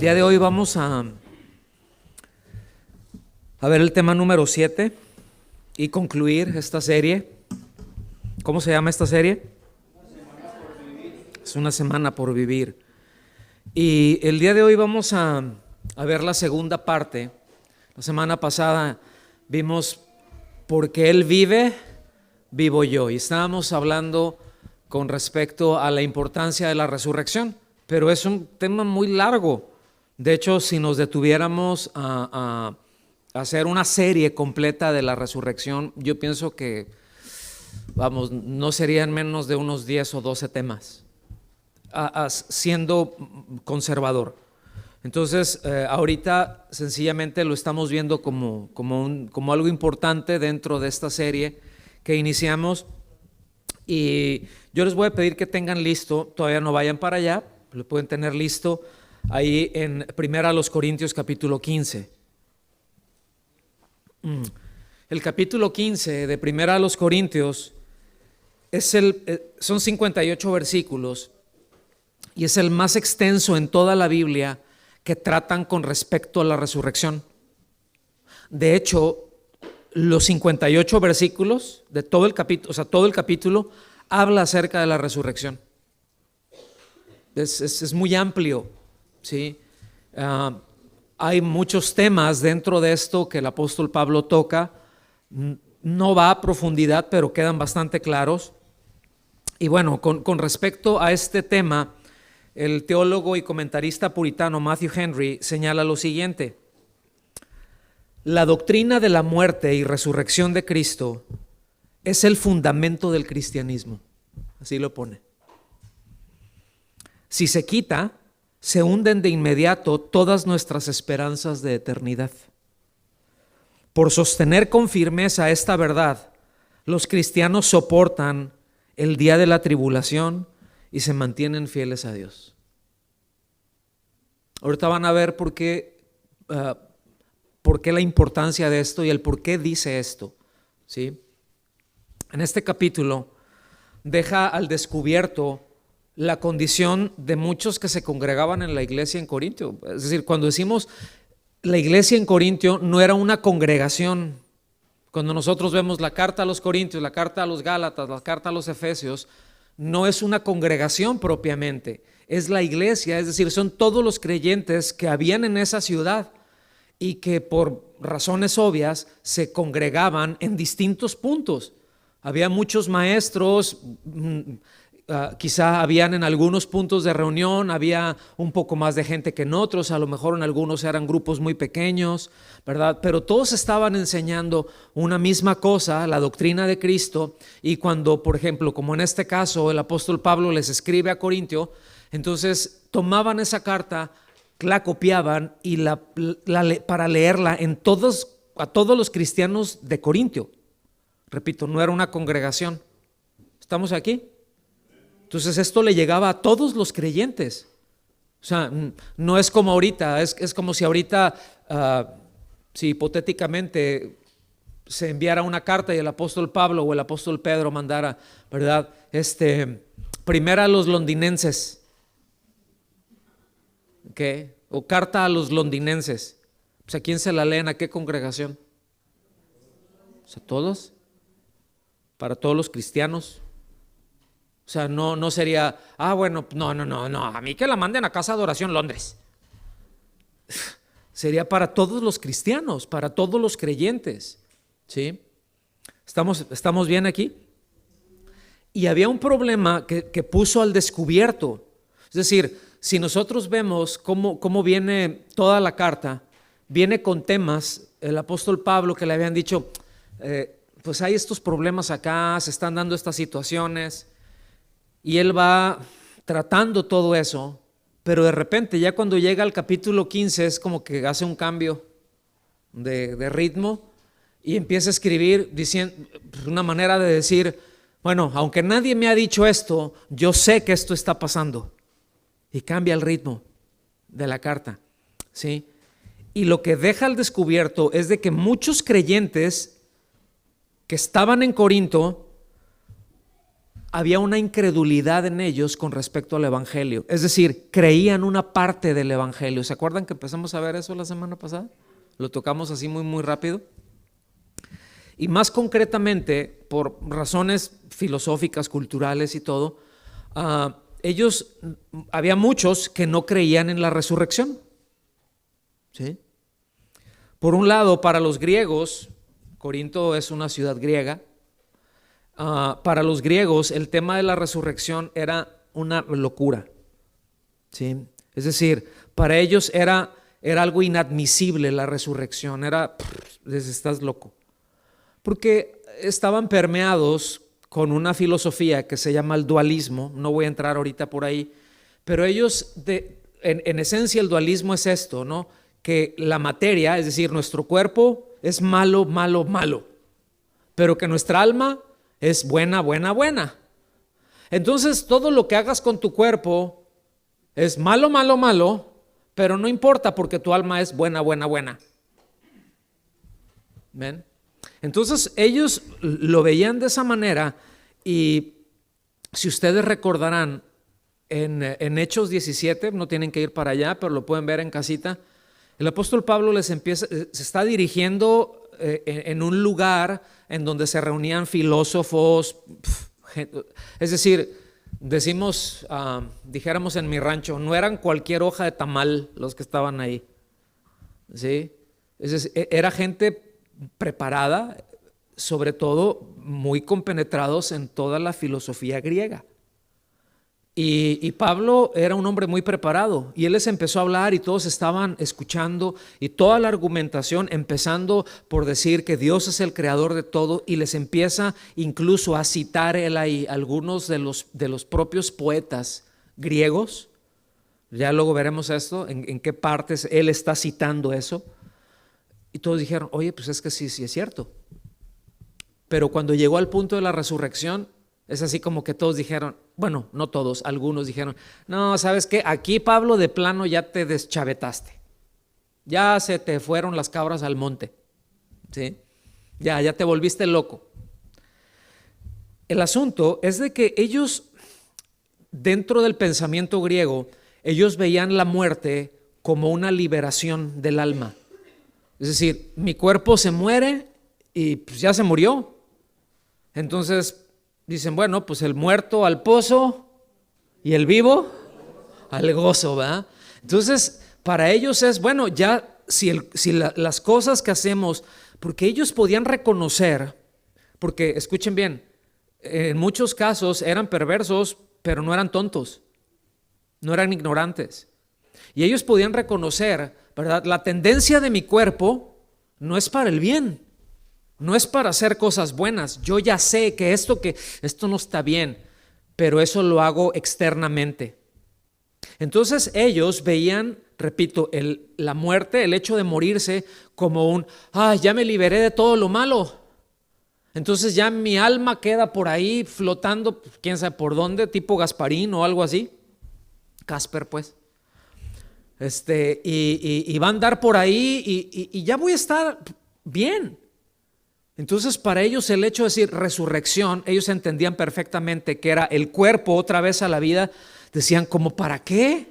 El día de hoy vamos a ver el tema número 7 y concluir esta serie. ¿Cómo se llama esta serie? Es una semana por vivir. Y el día de hoy vamos a ver la segunda parte. La semana pasada vimos por qué Él vive, vivo yo. Y estábamos hablando con respecto a la importancia de la resurrección. Pero es un tema muy largo. De hecho, si nos detuviéramos a hacer una serie completa de la resurrección, yo pienso que, no serían menos de unos 10 o 12 temas, siendo conservador. Entonces, ahorita sencillamente lo estamos viendo como algo importante dentro de esta serie que iniciamos. Y yo les voy a pedir que tengan listo, todavía no vayan para allá, lo pueden tener listo ahí en 1 Corintios capítulo 15. El capítulo 15 de 1 Corintios son 58 versículos y es el más extenso en toda la Biblia que tratan con respecto a la resurrección. De hecho, los 58 versículos de todo el capítulo, todo el capítulo habla acerca de la resurrección. Es muy amplio, ¿sí? Hay muchos temas dentro de esto que el apóstol Pablo toca. No va a profundidad, pero quedan bastante claros. Y bueno, con respecto a este tema, el teólogo y comentarista puritano Matthew Henry señala lo siguiente: la doctrina de la muerte y resurrección de Cristo es el fundamento del cristianismo. Así lo pone. Si se quita, se hunden de inmediato todas nuestras esperanzas de eternidad. Por sostener con firmeza esta verdad, los cristianos soportan el día de la tribulación y se mantienen fieles a Dios. Ahorita van a ver por qué la importancia de esto y el por qué dice esto, ¿sí? En este capítulo deja al descubierto la condición de muchos que se congregaban en la iglesia en Corintio. Es decir, cuando decimos la iglesia en Corintio, no era una congregación. Cuando nosotros vemos la carta a los Corintios, la carta a los Gálatas, la carta a los Efesios, no es una congregación propiamente, es la iglesia, es decir, son todos los creyentes que habían en esa ciudad y que por razones obvias se congregaban en distintos puntos. Había muchos maestros, quizá habían en algunos puntos de reunión, había un poco más de gente que en otros, a lo mejor en algunos eran grupos muy pequeños, ¿verdad? Pero todos estaban enseñando una misma cosa, la doctrina de Cristo. Y cuando, por ejemplo, como en este caso, el apóstol Pablo les escribe a Corintio, entonces tomaban esa carta, la copiaban y para leerla a todos los cristianos de Corintio. Repito, no era una congregación. ¿Estamos aquí? Entonces esto le llegaba a todos los creyentes. O sea, no es como ahorita, es como si ahorita, si hipotéticamente se enviara una carta y el apóstol Pablo o el apóstol Pedro mandara, ¿verdad? Primera a los londinenses, ¿qué? O carta a los londinenses. Pues ¿a quién se la leen? ¿A qué congregación? Pues a todos, para todos los cristianos. O sea, no sería, bueno, no, a mí que la manden a Casa de Oración Londres. Sería para todos los cristianos, para todos los creyentes, ¿sí? ¿Estamos bien aquí? Y había un problema que puso al descubierto. Es decir, si nosotros vemos cómo viene toda la carta, viene con temas, el apóstol Pablo que le habían dicho, pues hay estos problemas acá, se están dando estas situaciones. Y él va tratando todo eso, pero de repente ya cuando llega al capítulo 15 es como que hace un cambio de ritmo y empieza a escribir diciendo una manera de decir, bueno, aunque nadie me ha dicho esto, yo sé que esto está pasando, y cambia el ritmo de la carta, ¿sí? Y lo que deja al descubierto es de que muchos creyentes que estaban en Corinto había una incredulidad en ellos con respecto al evangelio. Es decir, creían una parte del evangelio. ¿Se acuerdan que empezamos a ver eso la semana pasada? Lo tocamos así muy rápido. Y más concretamente, por razones filosóficas, culturales y todo, había muchos que no creían en la resurrección. ¿Sí? Por un lado, para los griegos, Corinto es una ciudad griega, para los griegos el tema de la resurrección era una locura. ¿Sí? Es decir, para ellos era algo inadmisible la resurrección, estás loco. Porque estaban permeados con una filosofía que se llama el dualismo. No voy a entrar ahorita por ahí, pero ellos, en esencia, el dualismo es esto, ¿no? Que la materia, es decir, nuestro cuerpo es malo, pero que nuestra alma es buena. Entonces, todo lo que hagas con tu cuerpo es malo, pero no importa porque tu alma es buena. ¿Ven? Entonces ellos lo veían de esa manera, y si ustedes recordarán en Hechos 17, no tienen que ir para allá, pero lo pueden ver en casita, el apóstol Pablo se está dirigiendo en un lugar en donde se reunían filósofos, es decir, dijéramos en mi rancho, no eran cualquier hoja de tamal los que estaban ahí, ¿sí? Es decir, era gente preparada, sobre todo muy compenetrados en toda la filosofía griega. Y Pablo era un hombre muy preparado, y él les empezó a hablar y todos estaban escuchando, y toda la argumentación empezando por decir que Dios es el creador de todo, y les empieza incluso a citar él ahí algunos de los propios poetas griegos. Ya luego veremos esto, en qué partes él está citando eso. Y todos dijeron, oye, pues es que sí es cierto. Pero cuando llegó al punto de la resurrección, es así como que todos dijeron, bueno, no todos, algunos dijeron, no, ¿sabes qué? Aquí, Pablo, de plano ya te deschavetaste. Ya se te fueron las cabras al monte. ¿Sí? Ya te volviste loco. El asunto es de que ellos, dentro del pensamiento griego, ellos veían la muerte como una liberación del alma. Es decir, mi cuerpo se muere y pues ya se murió. Entonces dicen, bueno, pues el muerto al pozo y el vivo al gozo, ¿verdad? Entonces, para ellos es, bueno, ya las cosas que hacemos, porque ellos podían reconocer, porque escuchen bien, en muchos casos eran perversos, pero no eran tontos, no eran ignorantes. Y ellos podían reconocer, ¿verdad? La tendencia de mi cuerpo no es para el bien, no es para hacer cosas buenas. Yo ya sé que esto no está bien, pero eso lo hago externamente. Entonces ellos veían, repito, la muerte, el hecho de morirse como ya me liberé de todo lo malo. Entonces ya mi alma queda por ahí flotando, quién sabe por dónde, tipo Gasparín o algo así. Casper, pues. Y va a andar por ahí y ya voy a estar bien. Entonces para ellos el hecho de decir resurrección, ellos entendían perfectamente que era el cuerpo otra vez a la vida. Decían, ¿como para qué?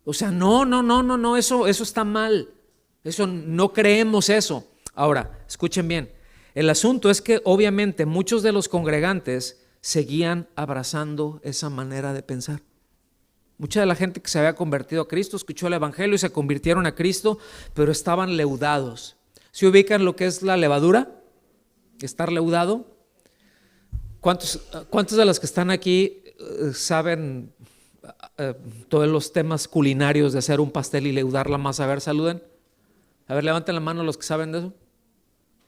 O sea, no, eso está mal. Eso no creemos eso. Ahora, escuchen bien. El asunto es que obviamente muchos de los congregantes seguían abrazando esa manera de pensar. Mucha de la gente que se había convertido a Cristo escuchó el evangelio y se convirtieron a Cristo, pero estaban leudados. ¿Se ubican lo que es la levadura? Estar leudado. ¿Cuántos de los que están aquí saben todos los temas culinarios de hacer un pastel y leudar la masa? A ver, saluden. A ver, levanten la mano los que saben de eso.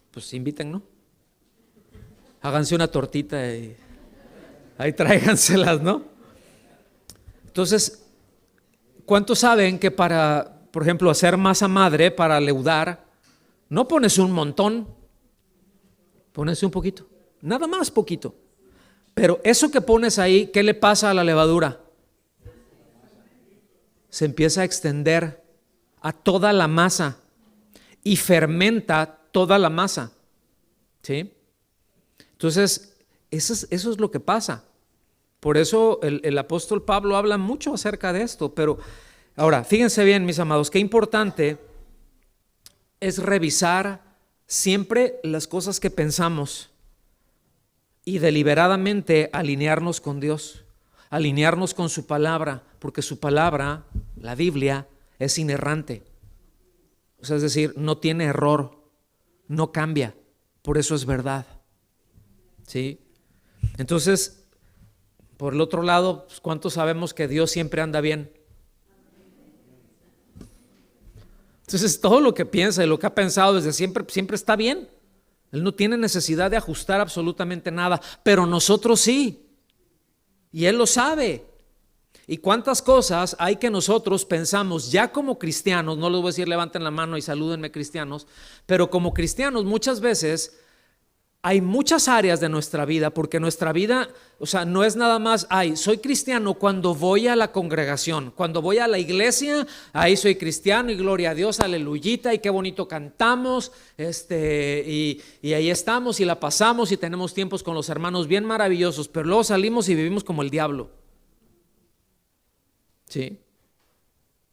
Pues inviten, ¿no? Háganse una tortita y ahí tráiganselas, ¿no? Entonces, ¿cuántos saben que para, por ejemplo, hacer masa madre, para leudar, no pones un montón, pones un poquito, nada más poquito? Pero eso que pones ahí, ¿qué le pasa a la levadura? Se empieza a extender a toda la masa y fermenta toda la masa, ¿sí? Entonces, Eso es lo que pasa. Por eso el apóstol Pablo habla mucho acerca de esto. Pero ahora, fíjense bien, mis amados, qué importante es revisar siempre las cosas que pensamos y deliberadamente alinearnos con Dios, alinearnos con su palabra, porque su palabra, la Biblia, es inerrante. O sea, es decir, no tiene error, no cambia, por eso es verdad. ¿Sí? Entonces, por el otro lado, pues, ¿cuántos sabemos que Dios siempre anda bien? Entonces, todo lo que piensa y lo que ha pensado desde siempre, siempre está bien. Él no tiene necesidad de ajustar absolutamente nada, pero nosotros sí. Y Él lo sabe. Y cuántas cosas hay que nosotros pensamos ya como cristianos, no les voy a decir levanten la mano y salúdenme cristianos, pero como cristianos muchas veces hay muchas áreas de nuestra vida, porque nuestra vida, o sea, no es nada más, soy cristiano cuando voy a la congregación, cuando voy a la iglesia, ahí soy cristiano y gloria a Dios, aleluyita, y qué bonito cantamos, y ahí estamos y la pasamos y tenemos tiempos con los hermanos bien maravillosos, pero luego salimos y vivimos como el diablo. ¿Sí?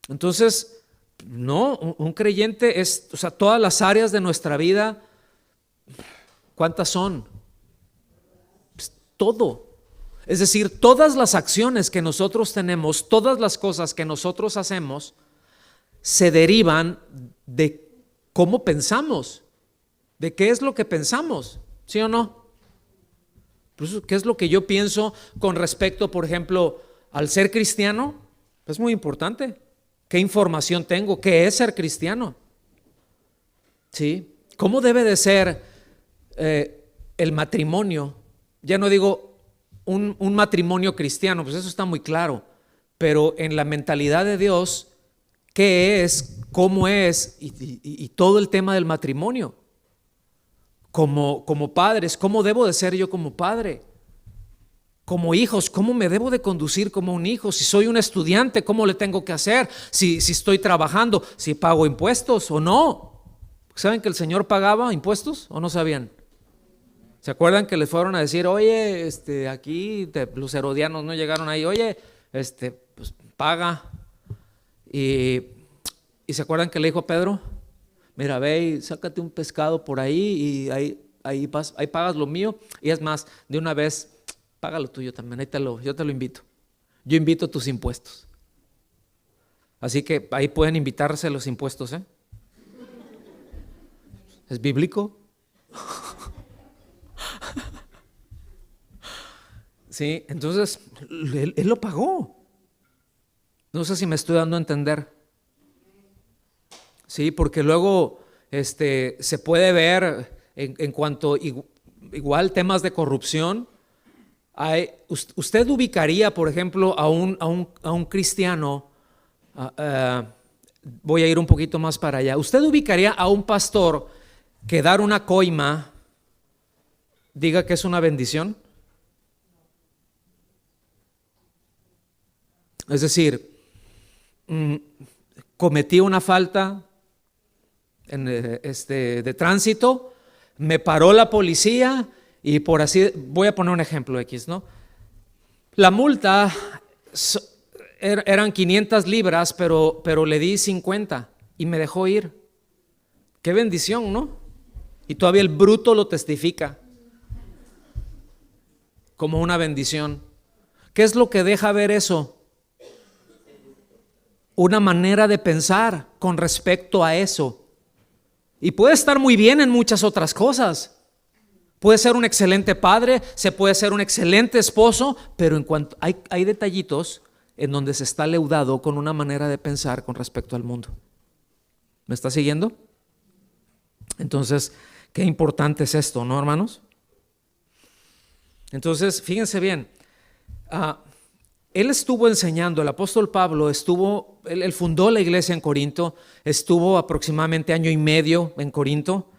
Entonces, no, un creyente es, o sea, todas las áreas de nuestra vida, ¿cuántas son? Pues, todo. Es decir, todas las acciones que nosotros tenemos, todas las cosas que nosotros hacemos, se derivan de cómo pensamos, de qué es lo que pensamos, ¿sí o no? Pues, ¿qué es lo que yo pienso con respecto, por ejemplo, al ser cristiano? Es muy importante. ¿Qué información tengo? ¿Qué es ser cristiano? ¿Sí? ¿Cómo debe de ser el matrimonio? Ya no digo un matrimonio cristiano, pues eso está muy claro, pero en la mentalidad de Dios, ¿qué es? ¿Cómo es? Y todo el tema del matrimonio. Como padres, ¿cómo debo de ser yo como padre? Como hijos, ¿cómo me debo de conducir como un hijo? Si soy un estudiante, ¿cómo le tengo que hacer? Si estoy trabajando, si pago impuestos o no. ¿Saben que el Señor pagaba impuestos o no sabían? ¿Se acuerdan que les fueron a decir, oye, aquí los herodianos no llegaron ahí, oye, pues paga? Y ¿se acuerdan que le dijo a Pedro? Mira, ve y sácate un pescado por ahí y ahí pagas lo mío. Y es más, de una vez, paga lo tuyo también, yo te lo invito. Yo invito tus impuestos. Así que ahí pueden invitarse los impuestos, ¿eh? ¿Es bíblico? Sí, entonces él lo pagó. No sé si me estoy dando a entender. Sí, porque luego se puede ver en cuanto igual temas de corrupción. Usted ubicaría, por ejemplo, a un cristiano, voy a ir un poquito más para allá. ¿Usted ubicaría a un pastor que dar una coima diga que es una bendición? Es decir, cometí una falta de tránsito, me paró la policía y por así, voy a poner un ejemplo X, ¿no? La multa eran 500 libras, pero le di 50 y me dejó ir. Qué bendición, ¿no? Y todavía el bruto lo testifica como una bendición. ¿Qué es lo que deja ver eso? Una manera de pensar con respecto a eso. Y puede estar muy bien en muchas otras cosas. Puede ser un excelente padre, se puede ser un excelente esposo, pero en cuanto hay detallitos en donde se está leudado con una manera de pensar con respecto al mundo. ¿Me está siguiendo? Entonces, qué importante es esto, ¿no, hermanos? Entonces, fíjense bien, él estuvo enseñando, el apóstol Pablo él fundó la iglesia en Corinto, estuvo aproximadamente 1 año y medio en Corinto,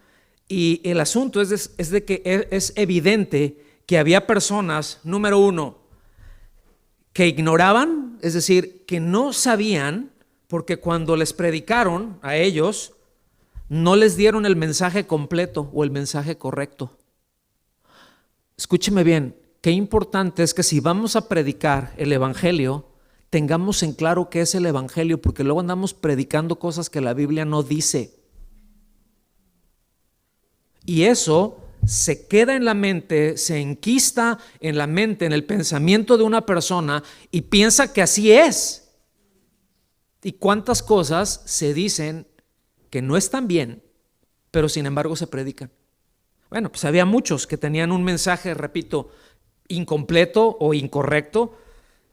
y el asunto es de que es evidente que había personas, número uno, que ignoraban, es decir, que no sabían, porque cuando les predicaron a ellos, no les dieron el mensaje completo o el mensaje correcto. escúcheme bien, qué importante es que si vamos a predicar el evangelio, tengamos en claro qué es el evangelio, porque luego andamos predicando cosas que la Biblia no dice. Y eso se queda en la mente, se enquista en la mente, en el pensamiento de una persona y piensa que así es. Y cuántas cosas se dicen que no están bien, pero sin embargo se predican. Bueno, pues había muchos que tenían un mensaje, repito, incompleto o incorrecto.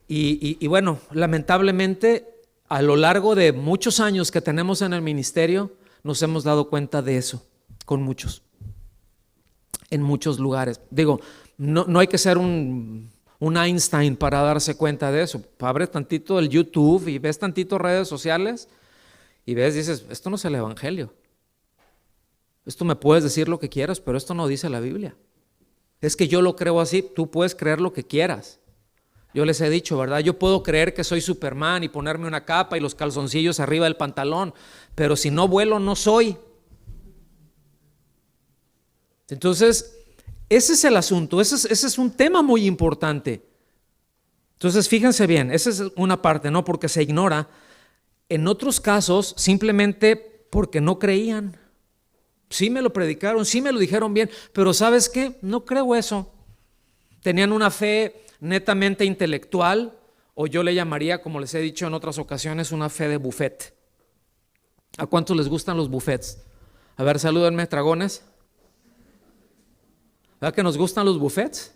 Y bueno, lamentablemente a lo largo de muchos años que tenemos en el ministerio, nos hemos dado cuenta de eso, con muchos, en muchos lugares. Digo, no hay que ser un Einstein para darse cuenta de eso. Abre tantito el YouTube y ves tantito redes sociales y dices, esto no es el evangelio. Esto me puedes decir lo que quieras, pero esto no dice la Biblia. Es que yo lo creo así, tú puedes creer lo que quieras. Yo les he dicho, ¿verdad? Yo puedo creer que soy Superman y ponerme una capa y los calzoncillos arriba del pantalón, pero si no vuelo, no soy. Entonces, ese es el asunto, ese es un tema muy importante. Entonces, fíjense bien, esa es una parte, ¿no? Porque se ignora. En otros casos, simplemente porque no creían. Sí me lo predicaron, sí me lo dijeron bien, pero ¿sabes qué? No creo eso. Tenían una fe netamente intelectual, o yo le llamaría, como les he dicho en otras ocasiones, una fe de buffet. ¿A cuántos les gustan los buffets? A ver, salúdenme, dragones. ¿Verdad que nos gustan los buffets?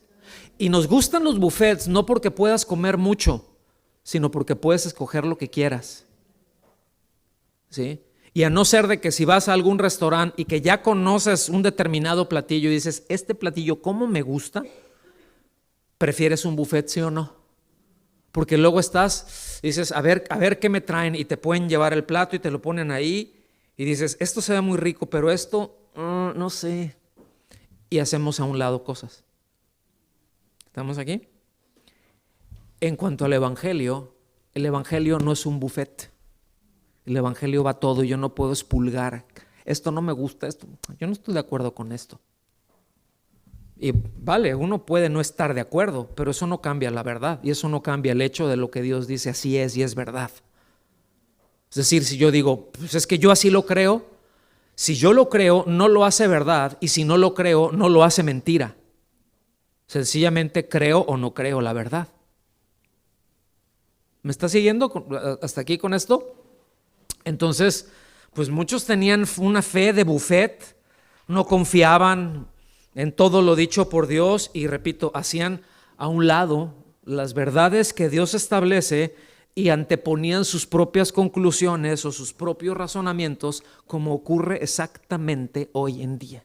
Y nos gustan los buffets no porque puedas comer mucho, sino porque puedes escoger lo que quieras. ¿Sí? Y a no ser de que si vas a algún restaurante y que ya conoces un determinado platillo y dices, este platillo, ¿cómo me gusta? ¿Prefieres un buffet, sí o no? Porque luego dices, a ver qué me traen, y te pueden llevar el plato y te lo ponen ahí y dices, esto se ve muy rico, pero esto, no sé. Y hacemos a un lado cosas. ¿Estamos aquí? En cuanto al evangelio, el evangelio no es un buffet. El evangelio va todo, yo no puedo expulgar. Esto no me gusta, yo no estoy de acuerdo con esto. Y vale, uno puede no estar de acuerdo, pero eso no cambia la verdad y eso no cambia el hecho de lo que Dios dice así es y es verdad. Es decir, si yo digo, pues es que yo así lo creo, si yo lo creo no lo hace verdad, y si no lo creo no lo hace mentira. Sencillamente creo o no creo la verdad. ¿Me está siguiendo hasta aquí con esto? Entonces, pues muchos tenían una fe de buffet, no confiaban en todo lo dicho por Dios y, repito, hacían a un lado las verdades que Dios establece y anteponían sus propias conclusiones o sus propios razonamientos, como ocurre exactamente hoy en día.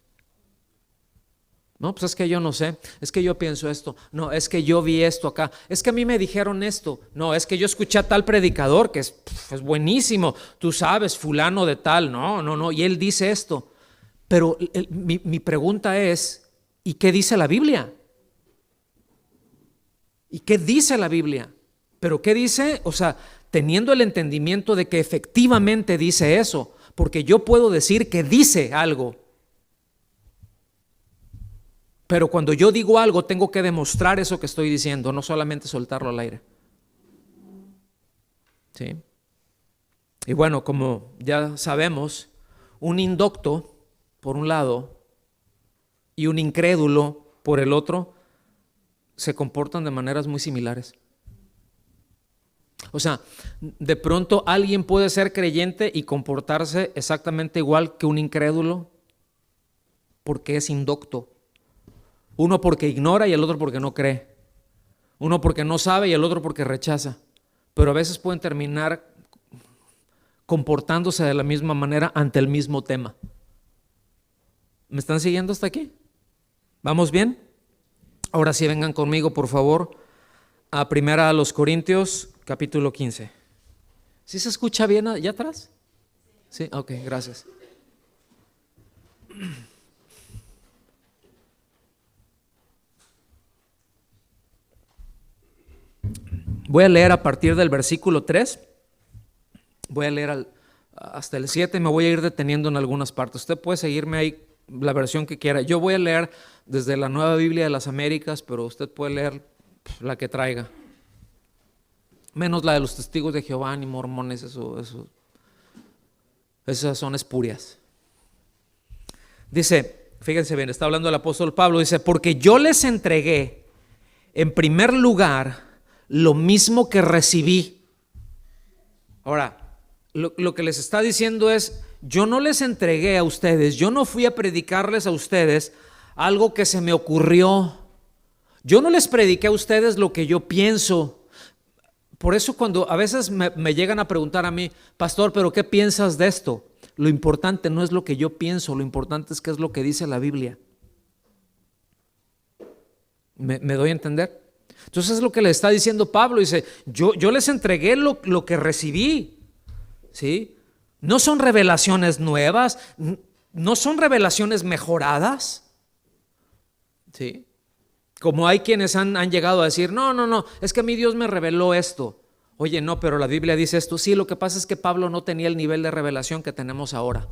No, pues es que yo no sé, es que yo pienso esto, no, es que yo vi esto acá, es que a mí me dijeron esto, no, es que yo escuché a tal predicador que es buenísimo, tú sabes, fulano de tal, no, y él dice esto. Pero mi pregunta es, ¿y qué dice la Biblia? ¿Y qué dice la Biblia? ¿Pero qué dice? O sea, teniendo el entendimiento de que efectivamente dice eso, porque yo puedo decir que dice algo, pero cuando yo digo algo tengo que demostrar eso que estoy diciendo, no solamente soltarlo al aire. ¿Sí? Y bueno, como ya sabemos, un indocto por un lado y un incrédulo por el otro se comportan de maneras muy similares. O sea, de pronto alguien puede ser creyente y comportarse exactamente igual que un incrédulo porque es indocto. Uno porque ignora y el otro porque no cree. Uno porque no sabe y el otro porque rechaza. Pero a veces pueden terminar comportándose de la misma manera ante el mismo tema. ¿Me están siguiendo hasta aquí? ¿Vamos bien? Ahora sí, vengan conmigo, por favor, a 1 Corintios, capítulo 15. ¿Sí se escucha bien allá atrás? Sí, ok, gracias. Voy a leer a partir del versículo 3. Voy a leer hasta el 7 y me voy a ir deteniendo en algunas partes. Usted puede seguirme ahí la versión que quiera. Yo voy a leer desde la Nueva Biblia de las Américas, pero usted puede leer la que traiga. Menos la de los testigos de Jehová ni mormones, esas son espurias. Dice, fíjense bien, está hablando el apóstol Pablo, dice, porque yo les entregué en primer lugar lo mismo que recibí. Ahora, lo que les está diciendo es, yo no les entregué a ustedes, yo no fui a predicarles a ustedes algo que se me ocurrió. Yo no les prediqué a ustedes lo que yo pienso. Por eso cuando a veces me llegan a preguntar a mí, pastor, ¿pero qué piensas de esto? Lo importante no es lo que yo pienso, lo importante es qué es lo que dice la Biblia. ¿Me doy a entender? Entonces es lo que le está diciendo Pablo, dice, yo les entregué lo que recibí, ¿sí? No son revelaciones nuevas, no son revelaciones mejoradas, ¿sí? Como hay quienes han llegado a decir, no, es que a mí Dios me reveló esto. Oye, no, pero la Biblia dice esto. Sí, lo que pasa es que Pablo no tenía el nivel de revelación que tenemos ahora.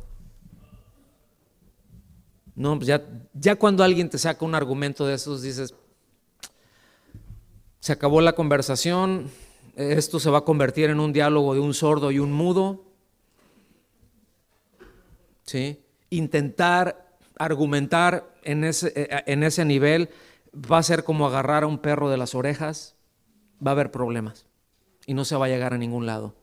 No, pues ya cuando alguien te saca un argumento de esos, dices, se acabó la conversación, esto se va a convertir en un diálogo de un sordo y un mudo. ¿Sí? Intentar argumentar en ese nivel va a ser como agarrar a un perro de las orejas, va a haber problemas y no se va a llegar a ningún lado.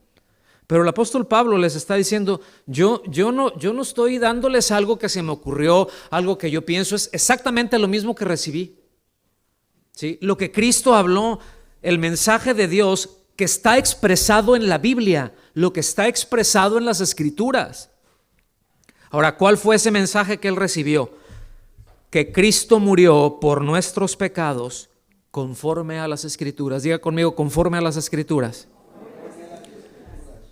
Pero el apóstol Pablo les está diciendo, yo no estoy dándoles algo que se me ocurrió, algo que yo pienso, es exactamente lo mismo que recibí. ¿Sí? Lo que Cristo habló, el mensaje de Dios que está expresado en la Biblia, lo que está expresado en las Escrituras. Ahora, ¿cuál fue ese mensaje que él recibió? Que Cristo murió por nuestros pecados conforme a las Escrituras. Diga conmigo, conforme a las Escrituras.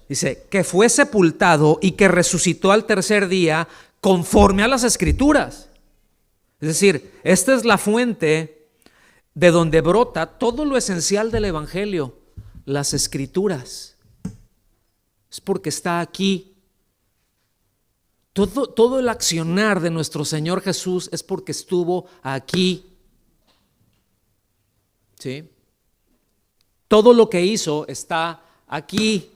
Dice, que fue sepultado y que resucitó al tercer día conforme a las Escrituras. Es decir, esta es la fuente de donde brota todo lo esencial del Evangelio, las Escrituras. Es porque está aquí. Todo el accionar de nuestro Señor Jesús es porque estuvo aquí. ¿Sí? Todo lo que hizo está aquí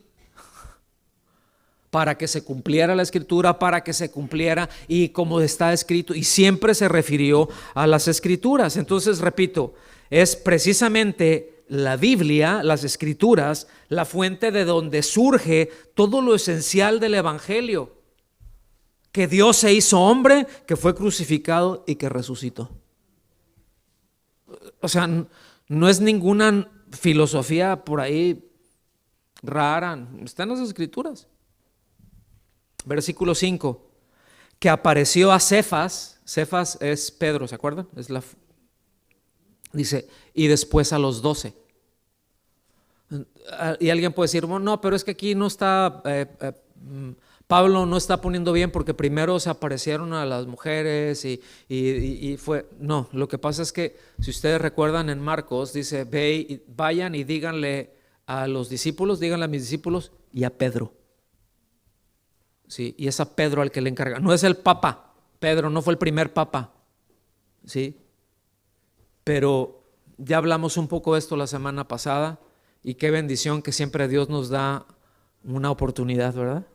para que se cumpliera la Escritura, para que se cumpliera y como está escrito, y siempre se refirió a las Escrituras. Entonces, repito, es precisamente la Biblia, las Escrituras, la fuente de donde surge todo lo esencial del Evangelio. Que Dios se hizo hombre, que fue crucificado y que resucitó. O sea, no es ninguna filosofía por ahí rara, está en las Escrituras. Versículo 5, que apareció a Cefas es Pedro, ¿se acuerdan? Dice, y después a los 12. Y alguien puede decir, bueno, no, pero es que aquí no está... Pablo no está poniendo bien porque primero se aparecieron a las mujeres y fue... No, lo que pasa es que si ustedes recuerdan en Marcos, dice, vayan y díganle a los discípulos, díganle a mis discípulos y a Pedro. Sí, y es a Pedro al que le encarga. No es el papa, Pedro no fue el primer papa. Sí, pero ya hablamos un poco de esto la semana pasada y qué bendición que siempre Dios nos da una oportunidad, ¿verdad?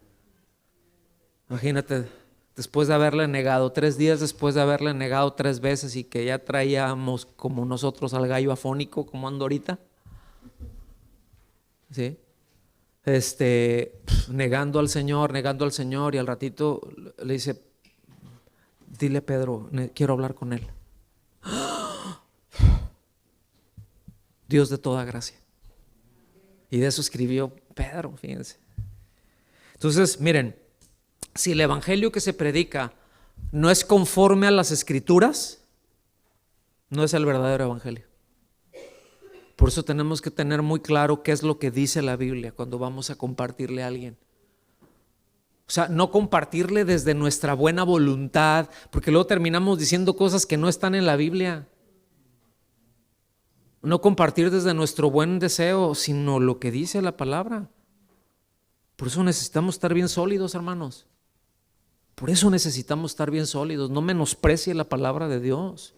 Imagínate, después de haberle negado 3 días, después de haberle negado 3 veces y que ya traíamos como nosotros al gallo afónico, como ando ahorita, ¿sí? Negando al Señor y al ratito le dice, dile a Pedro, quiero hablar con él. Dios de toda gracia. Y de eso escribió Pedro, fíjense. Entonces, miren, si el evangelio que se predica no es conforme a las Escrituras, no es el verdadero evangelio. Por eso tenemos que tener muy claro qué es lo que dice la Biblia cuando vamos a compartirle a alguien. O sea, no compartirle desde nuestra buena voluntad, porque luego terminamos diciendo cosas que no están en la Biblia. No compartir desde nuestro buen deseo, sino lo que dice la palabra. Por eso necesitamos estar bien sólidos, hermanos. Por eso necesitamos estar bien sólidos. No menosprecie la palabra de Dios.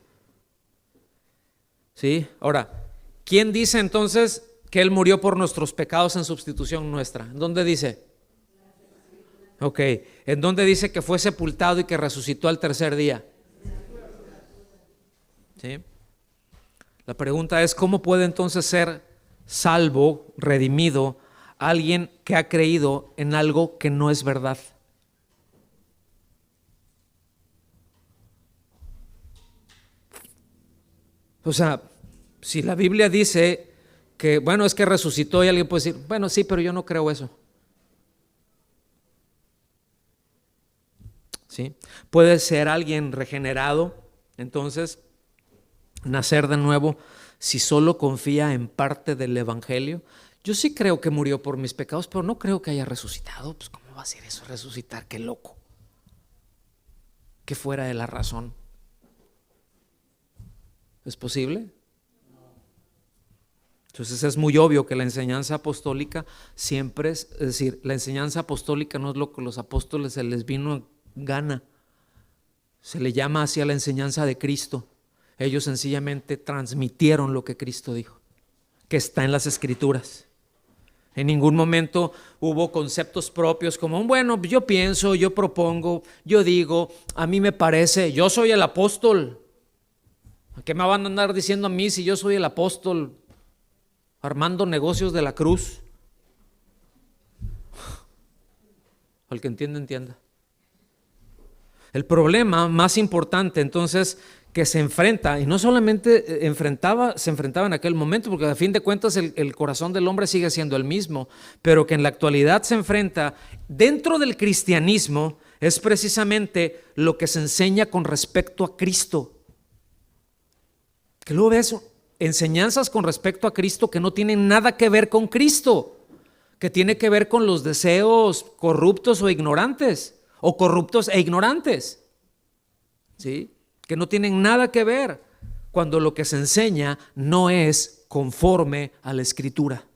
¿Sí? Ahora, ¿quién dice entonces que Él murió por nuestros pecados en sustitución nuestra? ¿En dónde dice? Ok, ¿en dónde dice que fue sepultado y que resucitó al tercer día? ¿Sí? La pregunta es, ¿cómo puede entonces ser salvo, redimido, alguien que ha creído en algo que no es verdad? O sea, si la Biblia dice que, bueno, es que resucitó, y alguien puede decir, bueno, sí, pero yo no creo eso. ¿Sí? Puede ser alguien regenerado, entonces, nacer de nuevo, si solo confía en parte del evangelio. Yo sí creo que murió por mis pecados, pero no creo que haya resucitado. Pues ¿cómo va a ser eso, resucitar? Qué loco, que fuera de la razón. ¿Es posible? Entonces es muy obvio que la enseñanza apostólica siempre es decir, la enseñanza apostólica no es lo que los apóstoles se les vino en gana. Se le llama así a la enseñanza de Cristo. Ellos sencillamente transmitieron lo que Cristo dijo, que está en las Escrituras. En ningún momento hubo conceptos propios como, bueno, yo pienso, yo propongo, yo digo, a mí me parece, yo soy el apóstol. ¿Qué me van a andar diciendo a mí si yo soy el apóstol armando negocios de la cruz? Al que entienda, entienda. El problema más importante entonces que se enfrenta, y no solamente se enfrentaba en aquel momento, porque a fin de cuentas el corazón del hombre sigue siendo el mismo, pero que en la actualidad se enfrenta dentro del cristianismo, es precisamente lo que se enseña con respecto a Cristo. Que luego ves enseñanzas con respecto a Cristo que no tienen nada que ver con Cristo, que tiene que ver con los deseos corruptos o ignorantes, o corruptos e ignorantes, ¿sí? Que no tienen nada que ver, cuando lo que se enseña no es conforme a la Escritura.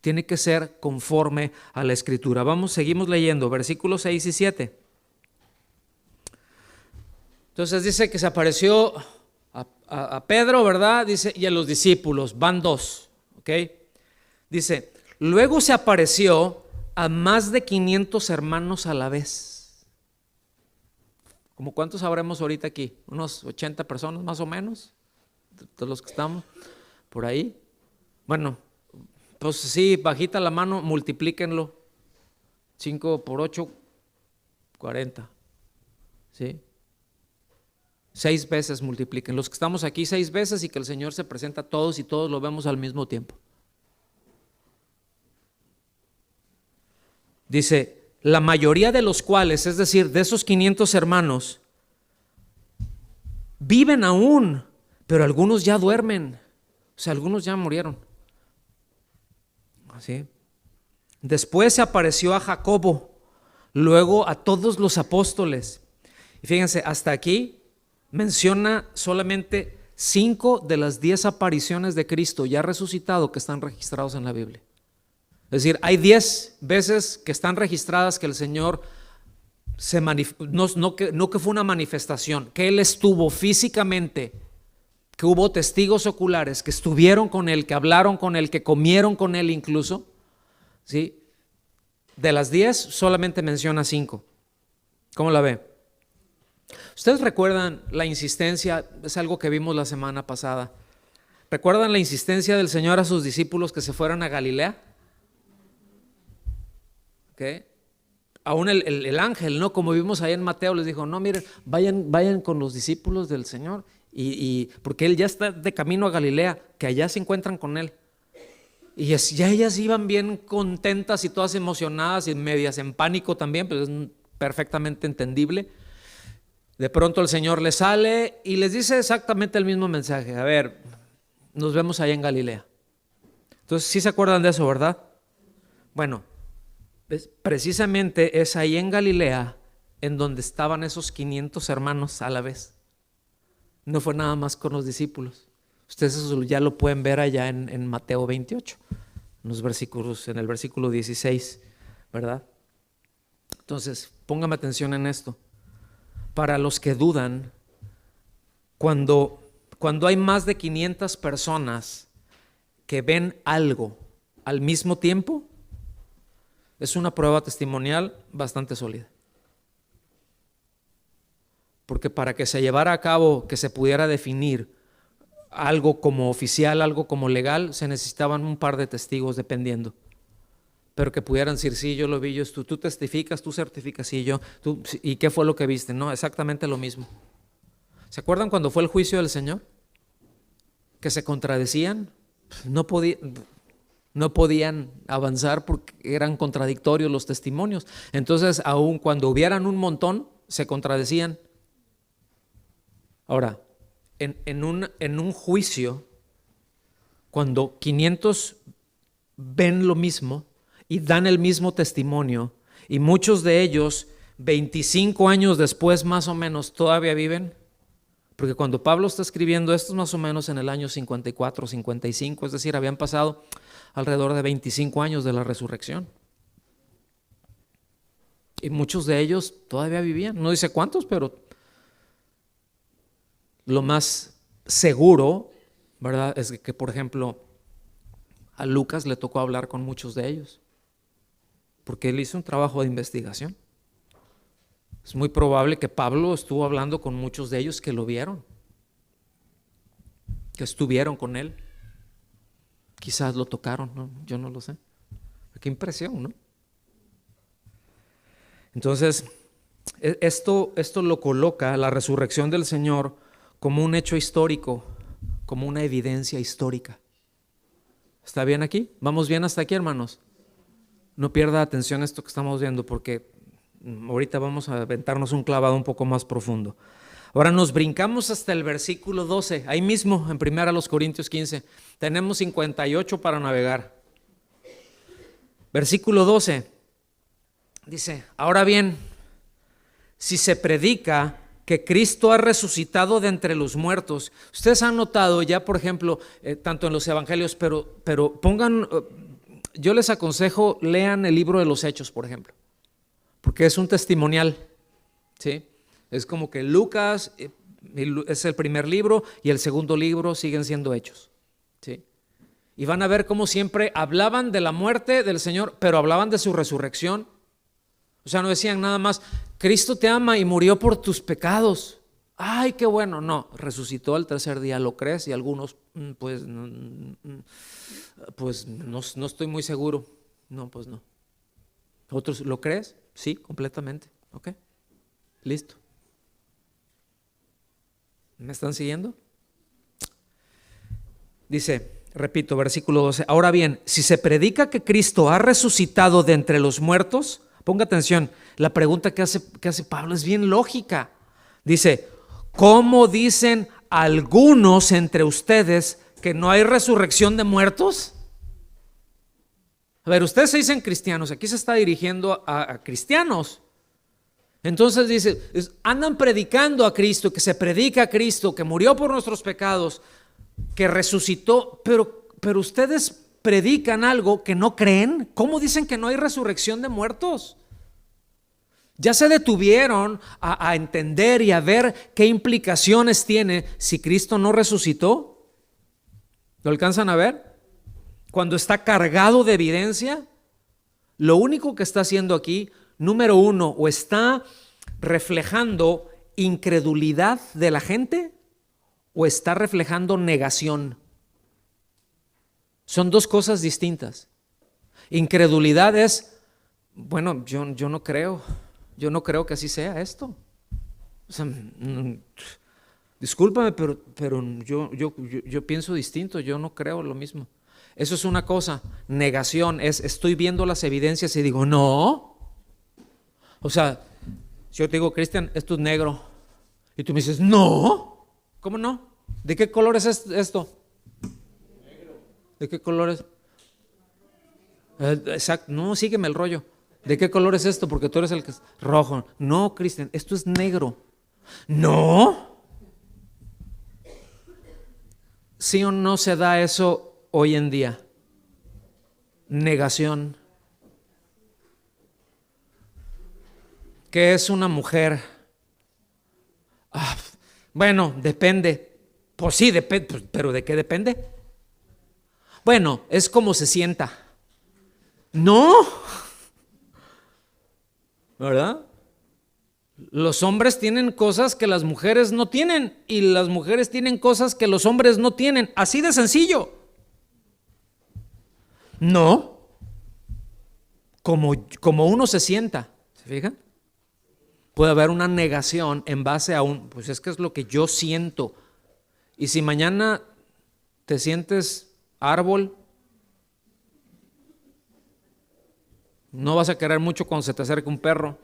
Tiene que ser conforme a la Escritura. Seguimos leyendo, versículos 6 y 7. Entonces dice que se apareció a Pedro, ¿verdad? Dice, y a los discípulos, van dos, ¿ok? Dice, luego se apareció a más de 500 hermanos a la vez. ¿Cómo cuántos habremos ahorita aquí? Unos 80 personas más o menos, de los que estamos por ahí. Bueno, pues sí, bajita la mano, multiplíquenlo. 5 por 8, 40. ¿Sí? 6 veces multipliquen. Los que estamos aquí 6 veces y que el Señor se presenta a todos y todos lo vemos al mismo tiempo. Dice, la mayoría de los cuales, es decir, de esos 500 hermanos, viven aún, pero algunos ya duermen. O sea, algunos ya murieron. ¿Sí? Después se apareció a Jacobo, luego a todos los apóstoles. Y fíjense, hasta aquí menciona solamente 5 de las 10 apariciones de Cristo ya resucitado que están registrados en la Biblia. Es decir, hay 10 veces que están registradas que el Señor no que fue una manifestación, que Él estuvo físicamente, que hubo testigos oculares que estuvieron con Él, que hablaron con Él, que comieron con Él incluso, ¿sí? De las 10 solamente menciona 5. ¿Cómo la ve? ¿Ustedes recuerdan la insistencia? Es algo que vimos la semana pasada. ¿Recuerdan la insistencia del Señor a sus discípulos que se fueran a Galilea? ¿Okay? Aún el ángel, ¿no? Como vimos ahí en Mateo, les dijo, no, miren, vayan con los discípulos del Señor, porque Él ya está de camino a Galilea, que allá se encuentran con Él. Y ya ellas iban bien contentas y todas emocionadas y medias en pánico también, pero es perfectamente entendible. De pronto el Señor les sale y les dice exactamente el mismo mensaje. A ver, nos vemos allá en Galilea. Entonces, ¿sí se acuerdan de eso, verdad? Bueno, precisamente es ahí en Galilea en donde estaban esos 500 hermanos a la vez. No fue nada más con los discípulos. Ustedes eso ya lo pueden ver allá en Mateo 28, en el versículo 16, ¿verdad? Entonces, póngame atención en esto. Para los que dudan, cuando hay más de 500 personas que ven algo al mismo tiempo, es una prueba testimonial bastante sólida. Porque para que se llevara a cabo, que se pudiera definir algo como oficial, algo como legal, se necesitaban un par de testigos dependiendo. Pero que pudieran decir, sí, yo lo vi, tú testificas, tú certificas, sí, ¿y qué fue lo que viste? No, exactamente lo mismo. ¿Se acuerdan cuando fue el juicio del Señor? Que se contradecían, no podían avanzar porque eran contradictorios los testimonios. Entonces, aun cuando hubieran un montón, se contradecían. Ahora, en un juicio, cuando 500 ven lo mismo y dan el mismo testimonio, y muchos de ellos 25 años después más o menos todavía viven, porque cuando Pablo está escribiendo esto es más o menos en el año 54, 55, es decir, habían pasado alrededor de 25 años de la resurrección. Y muchos de ellos todavía vivían, no dice cuántos, pero lo más seguro, ¿verdad?, es que, por ejemplo, a Lucas le tocó hablar con muchos de ellos, porque él hizo un trabajo de investigación. Es muy probable que Pablo estuvo hablando con muchos de ellos que lo vieron, que estuvieron con él. Quizás lo tocaron, ¿no? Yo no lo sé. Qué impresión, ¿no? Entonces, esto lo coloca, la resurrección del Señor, como un hecho histórico, como una evidencia histórica. ¿Está bien aquí? ¿Vamos bien hasta aquí, hermanos? No pierda atención a esto que estamos viendo, porque ahorita vamos a aventarnos un clavado un poco más profundo. Ahora nos brincamos hasta el versículo 12, ahí mismo en 1 Corintios 15. Tenemos 58 para navegar. Versículo 12 dice: ahora bien, si se predica que Cristo ha resucitado de entre los muertos. Ustedes han notado ya, por ejemplo, tanto en los evangelios, pero pongan, yo les aconsejo, lean el libro de los Hechos, por ejemplo, porque es un testimonial, ¿sí? Es como que Lucas es el primer libro y el segundo libro siguen siendo Hechos, ¿sí? Y van a ver cómo siempre hablaban de la muerte del Señor, pero hablaban de su resurrección. O sea, no decían nada más, Cristo te ama y murió por tus pecados. Ay, qué bueno. No, resucitó al tercer día, ¿lo crees? Y algunos, pues no estoy muy seguro. No, pues no. Otros, ¿lo crees? Sí, completamente. Ok, listo. ¿Me están siguiendo? Dice, repito, versículo 12. Ahora bien, si se predica que Cristo ha resucitado de entre los muertos, ponga atención, la pregunta que hace Pablo es bien lógica. Dice, ¿cómo dicen algunos entre ustedes que no hay resurrección de muertos? A ver, ustedes se dicen cristianos, aquí se está dirigiendo a cristianos. Entonces dice, andan predicando a Cristo, que se predica a Cristo, que murió por nuestros pecados, que resucitó, pero ustedes predican algo que no creen. ¿Cómo dicen que no hay resurrección de muertos? ¿Ya se detuvieron a entender y a ver qué implicaciones tiene si Cristo no resucitó? ¿Lo alcanzan a ver? Cuando está cargado de evidencia, lo único que está haciendo aquí, número uno, o está reflejando incredulidad de la gente o está reflejando negación. Son dos cosas distintas. Incredulidad es, bueno, yo no creo. Yo no creo que así sea esto. O sea, discúlpame, pero yo pienso distinto, yo no creo lo mismo. Eso es una cosa. Negación es, estoy viendo las evidencias y digo, no. O sea, si yo te digo, Cristian, esto es negro, y tú me dices, no. ¿Cómo no? ¿De qué color es esto? Negro. ¿De qué color es? Exacto, no, sígueme el rollo. ¿De qué color es esto? Porque tú eres el que es rojo. No, Cristian, esto es negro. No. ¿Sí o no se da eso hoy en día? Negación. ¿Qué es una mujer? Ah, bueno, depende. Pues sí, depende, pero ¿de qué depende? Bueno, es como se sienta. No, ¿verdad? Los hombres tienen cosas que las mujeres no tienen y las mujeres tienen cosas que los hombres no tienen. Así de sencillo. No, como uno se sienta, ¿se fijan? Puede haber una negación en base a pues es que es lo que yo siento. Y si mañana te sientes árbol, no vas a querer mucho cuando se te acerque un perro.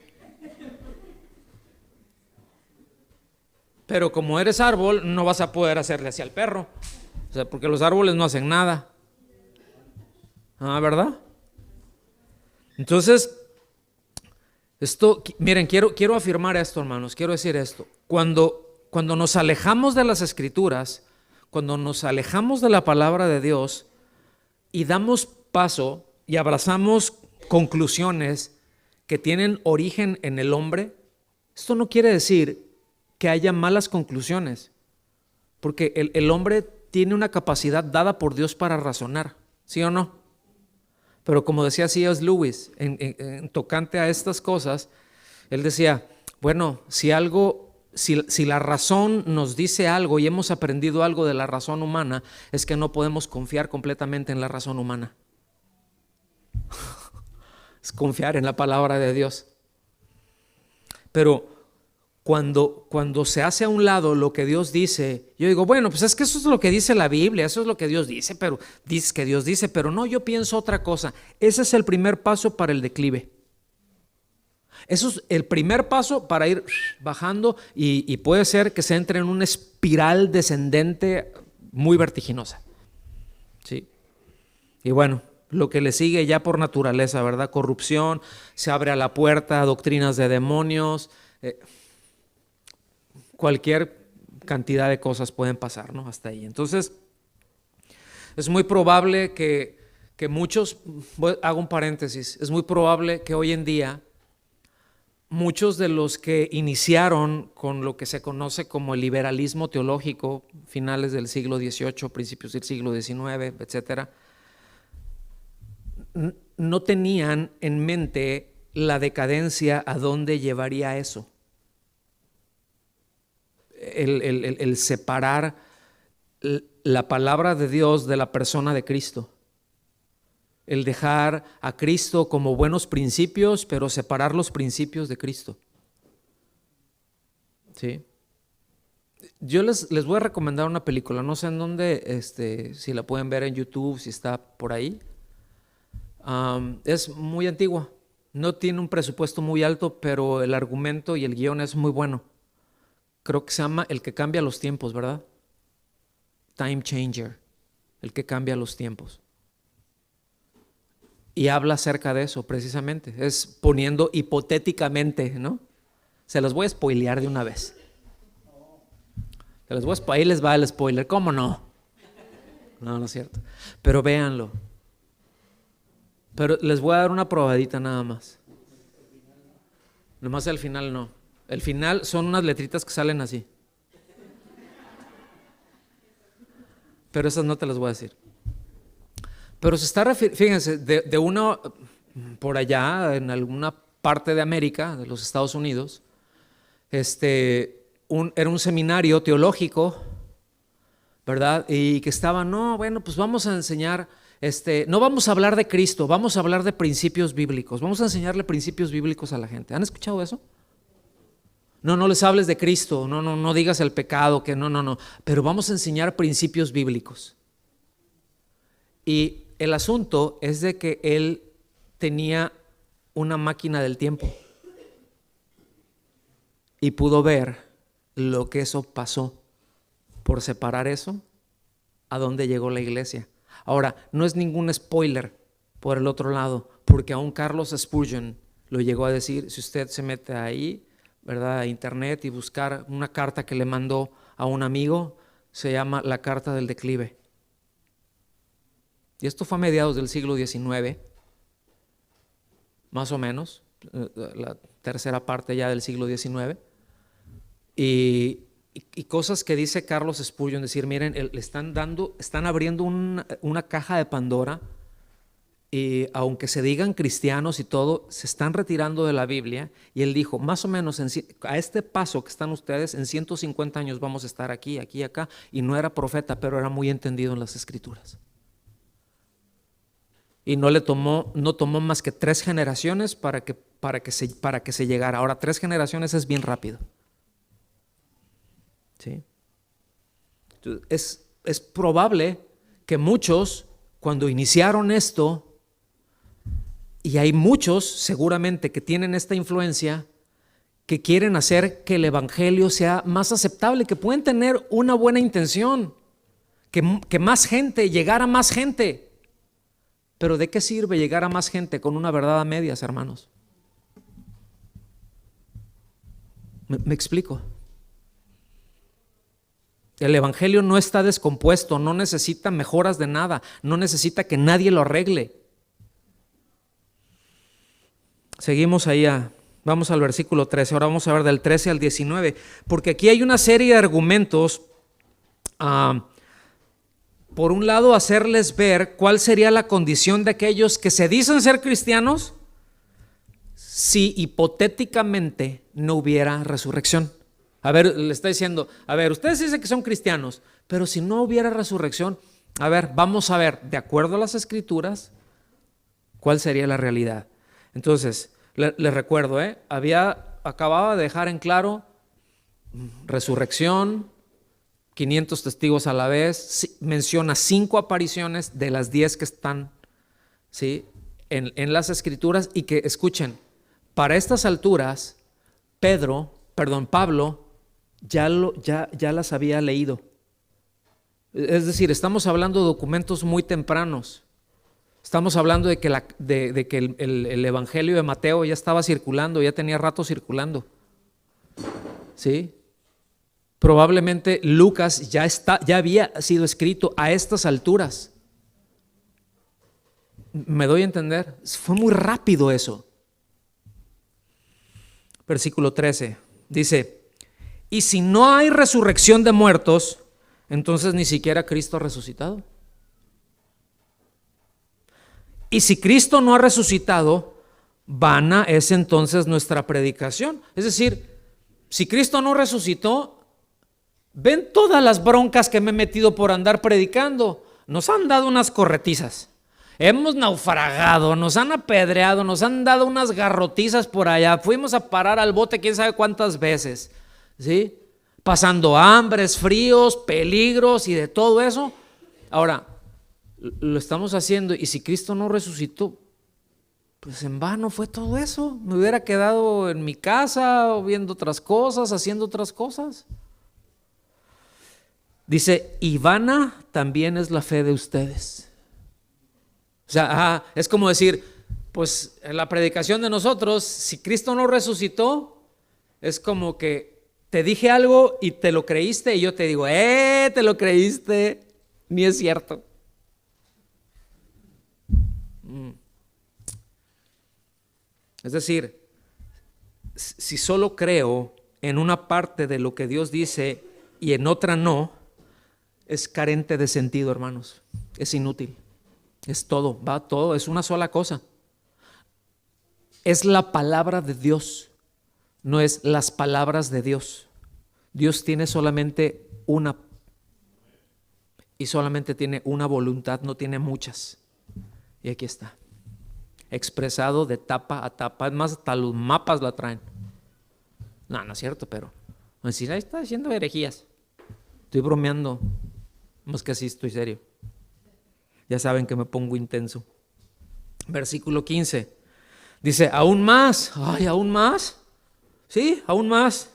Pero como eres árbol, no vas a poder hacerle así al perro. O sea, porque los árboles no hacen nada. Ah, ¿verdad? Entonces, miren, quiero afirmar esto, hermanos, quiero decir esto. Cuando nos alejamos de las Escrituras, cuando nos alejamos de la palabra de Dios y damos paso y abrazamos conclusiones que tienen origen en el hombre, esto no quiere decir que haya malas conclusiones, porque el hombre tiene una capacidad dada por Dios para razonar, ¿sí o no? Pero como decía C.S. Lewis, en tocante a estas cosas, él decía, bueno, si la razón nos dice algo y hemos aprendido algo de la razón humana, es que no podemos confiar completamente en la razón humana. Es confiar en la palabra de Dios. Pero cuando se hace a un lado lo que Dios dice, yo digo, bueno, pues es que eso es lo que dice la Biblia, eso es lo que Dios dice, pero no, yo pienso otra cosa. Ese es el primer paso para el declive. Eso es el primer paso para ir bajando y puede ser que se entre en una espiral descendente muy vertiginosa. ¿Sí? Y bueno, lo que le sigue ya por naturaleza, ¿verdad? Corrupción, se abre a la puerta, doctrinas de demonios, cualquier cantidad de cosas pueden pasar, ¿no? Hasta ahí. Entonces, es muy probable que muchos, hago un paréntesis, es muy probable que hoy en día muchos de los que iniciaron con lo que se conoce como el liberalismo teológico, finales del siglo XVIII, principios del siglo XIX, etcétera, no tenían en mente la decadencia a dónde llevaría eso. El separar la palabra de Dios de la persona de Cristo. El dejar a Cristo como buenos principios, pero separar los principios de Cristo. ¿Sí? Yo les voy a recomendar una película, no sé en dónde, si la pueden ver en YouTube, si está por ahí. Es muy antigua, no tiene un presupuesto muy alto, pero el argumento y el guión es muy bueno. Creo que se llama El que cambia los tiempos, ¿verdad? Time Changer, el que cambia los tiempos. Y habla acerca de eso precisamente, es poniendo hipotéticamente, ¿no? Se los voy a spoilear de una vez. Ahí les va el spoiler, ¿cómo no? No es cierto. Pero véanlo. Pero les voy a dar una probadita nada más. Nomás el final no. El final son unas letritas que salen así. Pero esas no te las voy a decir. Pero se está fíjense, de una, por allá, en alguna parte de América, de los Estados Unidos, era un seminario teológico, ¿verdad? Y que estaba, no, bueno, pues vamos a enseñar, no vamos a hablar de Cristo, vamos a hablar de principios bíblicos, vamos a enseñarle principios bíblicos a la gente. ¿Han escuchado eso? No les hables de Cristo, no digas el pecado, que no, pero vamos a enseñar principios bíblicos. Y el asunto es de que él tenía una máquina del tiempo y pudo ver lo que eso pasó por separar eso, a dónde llegó la iglesia. Ahora, no es ningún spoiler por el otro lado, porque aún Carlos Spurgeon lo llegó a decir. Si usted se mete ahí, ¿verdad?, a internet y buscar una carta que le mandó a un amigo, se llama La Carta del Declive. Y esto fue a mediados del siglo XIX, más o menos, la tercera parte ya del siglo XIX. Y cosas que dice Carlos Spurgeon, decir, miren, le están abriendo una caja de Pandora, y aunque se digan cristianos y todo, se están retirando de la Biblia. Y él dijo, más o menos a este paso que están ustedes, en 150 años vamos a estar aquí, aquí, acá. Y no era profeta, pero era muy entendido en las Escrituras. Y no tomó más que 3 generaciones para que se llegara. Ahora, 3 generaciones es bien rápido. ¿Sí? Es probable que muchos, cuando iniciaron esto, y hay muchos seguramente que tienen esta influencia, que quieren hacer que el evangelio sea más aceptable, que pueden tener una buena intención, que más gente, llegar a más gente. Pero ¿de qué sirve llegar a más gente con una verdad a medias, hermanos? ¿Me explico? El evangelio no está descompuesto, no necesita mejoras de nada, no necesita que nadie lo arregle. Seguimos allá, vamos al versículo 13, ahora vamos a ver del 13 al 19, porque aquí hay una serie de argumentos. Por un lado, hacerles ver cuál sería la condición de aquellos que se dicen ser cristianos si hipotéticamente no hubiera resurrección. A ver, le está diciendo, a ver, ustedes dicen que son cristianos, pero si no hubiera resurrección, a ver, vamos a ver, de acuerdo a las Escrituras, cuál sería la realidad. Entonces, les recuerdo, acababa de dejar en claro resurrección, 500 testigos a la vez, menciona 5 apariciones de las 10 que están, ¿sí?, en las Escrituras, y que, escuchen, para estas alturas, Pablo ya las había leído. Es decir, estamos hablando de documentos muy tempranos. Estamos hablando de que el Evangelio de Mateo ya estaba circulando, ya tenía rato circulando. ¿Sí? Probablemente Lucas ya había sido escrito a estas alturas. ¿Me doy a entender? Fue muy rápido eso. Versículo 13 dice: y si no hay resurrección de muertos, entonces ni siquiera Cristo ha resucitado. Y si Cristo no ha resucitado, vana es entonces nuestra predicación. Es decir, si Cristo no resucitó, ven todas las broncas que me he metido por andar predicando. Nos han dado unas corretizas, hemos naufragado, nos han apedreado, nos han dado unas garrotizas por allá, fuimos a parar al bote quién sabe cuántas veces, ¿sí? Pasando hambres, fríos, peligros y de todo eso. Ahora, lo estamos haciendo, y si Cristo no resucitó, pues en vano fue todo eso. Me hubiera quedado en mi casa o viendo otras cosas, haciendo otras cosas. Dice, y vana también es la fe de ustedes. O sea, es como decir, pues en la predicación de nosotros, si Cristo no resucitó, es como que te dije algo y te lo creíste, y yo te digo, te lo creíste, ni es cierto. Es decir, si solo creo en una parte de lo que Dios dice y en otra no, es carente de sentido, hermanos. Es inútil. Es todo, va todo, es una sola cosa. Es la palabra de Dios, no es las palabras de Dios. Dios tiene solamente una, y solamente tiene una voluntad, no tiene muchas. Y aquí está, expresado de tapa a tapa. Es más, hasta los mapas la traen. No es cierto, pero decir, ahí está haciendo herejías. Estoy bromeando, más que así estoy serio. Ya saben que me pongo intenso. Versículo 15 dice, aún más, aún más, sí, aún más.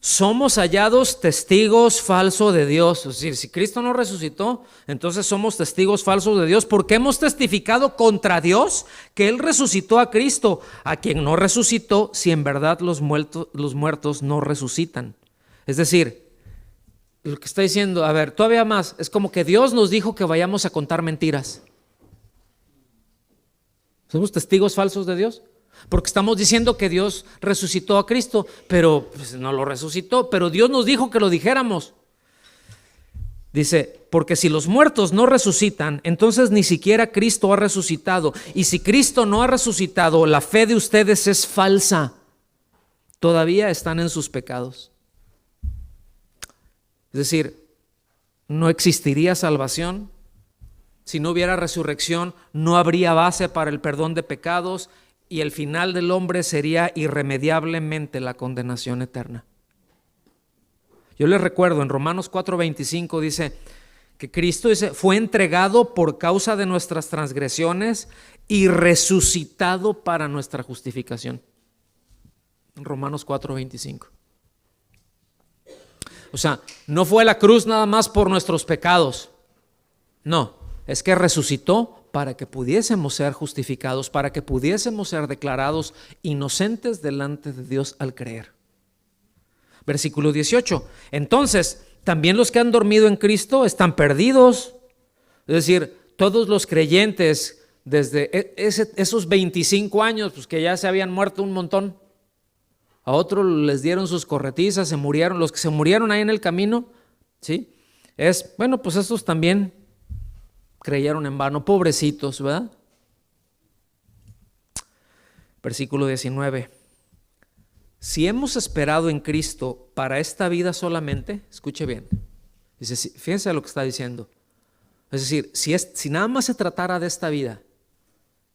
Somos hallados testigos falsos de Dios. Es decir, si Cristo no resucitó, entonces somos testigos falsos de Dios, porque hemos testificado contra Dios que Él resucitó a Cristo, a quien no resucitó, si en verdad los muertos no resucitan. Es decir, lo que está diciendo, a ver, todavía más, es como que Dios nos dijo que vayamos a contar mentiras. ¿Somos testigos falsos de Dios? Porque estamos diciendo que Dios resucitó a Cristo, pero pues, no lo resucitó, pero Dios nos dijo que lo dijéramos. Dice, porque si los muertos no resucitan, entonces ni siquiera Cristo ha resucitado. Y si Cristo no ha resucitado, la fe de ustedes es falsa. Todavía están en sus pecados. Es decir, no existiría salvación. Si no hubiera resurrección, no habría base para el perdón de pecados y el final del hombre sería irremediablemente la condenación eterna. Yo les recuerdo, en Romanos 4:25 dice que Cristo fue entregado por causa de nuestras transgresiones y resucitado para nuestra justificación. En Romanos 4:25. O sea, no fue a la cruz nada más por nuestros pecados. No, es que resucitó para que pudiésemos ser justificados, para que pudiésemos ser declarados inocentes delante de Dios al creer. Versículo 18. Entonces, también los que han dormido en Cristo están perdidos. Es decir, todos los creyentes desde esos 25 años, pues que ya se habían muerto un montón. A otros les dieron sus corretizas, se murieron. Los que se murieron ahí en el camino, ¿sí? Bueno, pues estos también creyeron en vano, pobrecitos, ¿verdad? Versículo 19. Si hemos esperado en Cristo para esta vida solamente, escuche bien, dice, fíjense lo que está diciendo. Es decir, si nada más se tratara de esta vida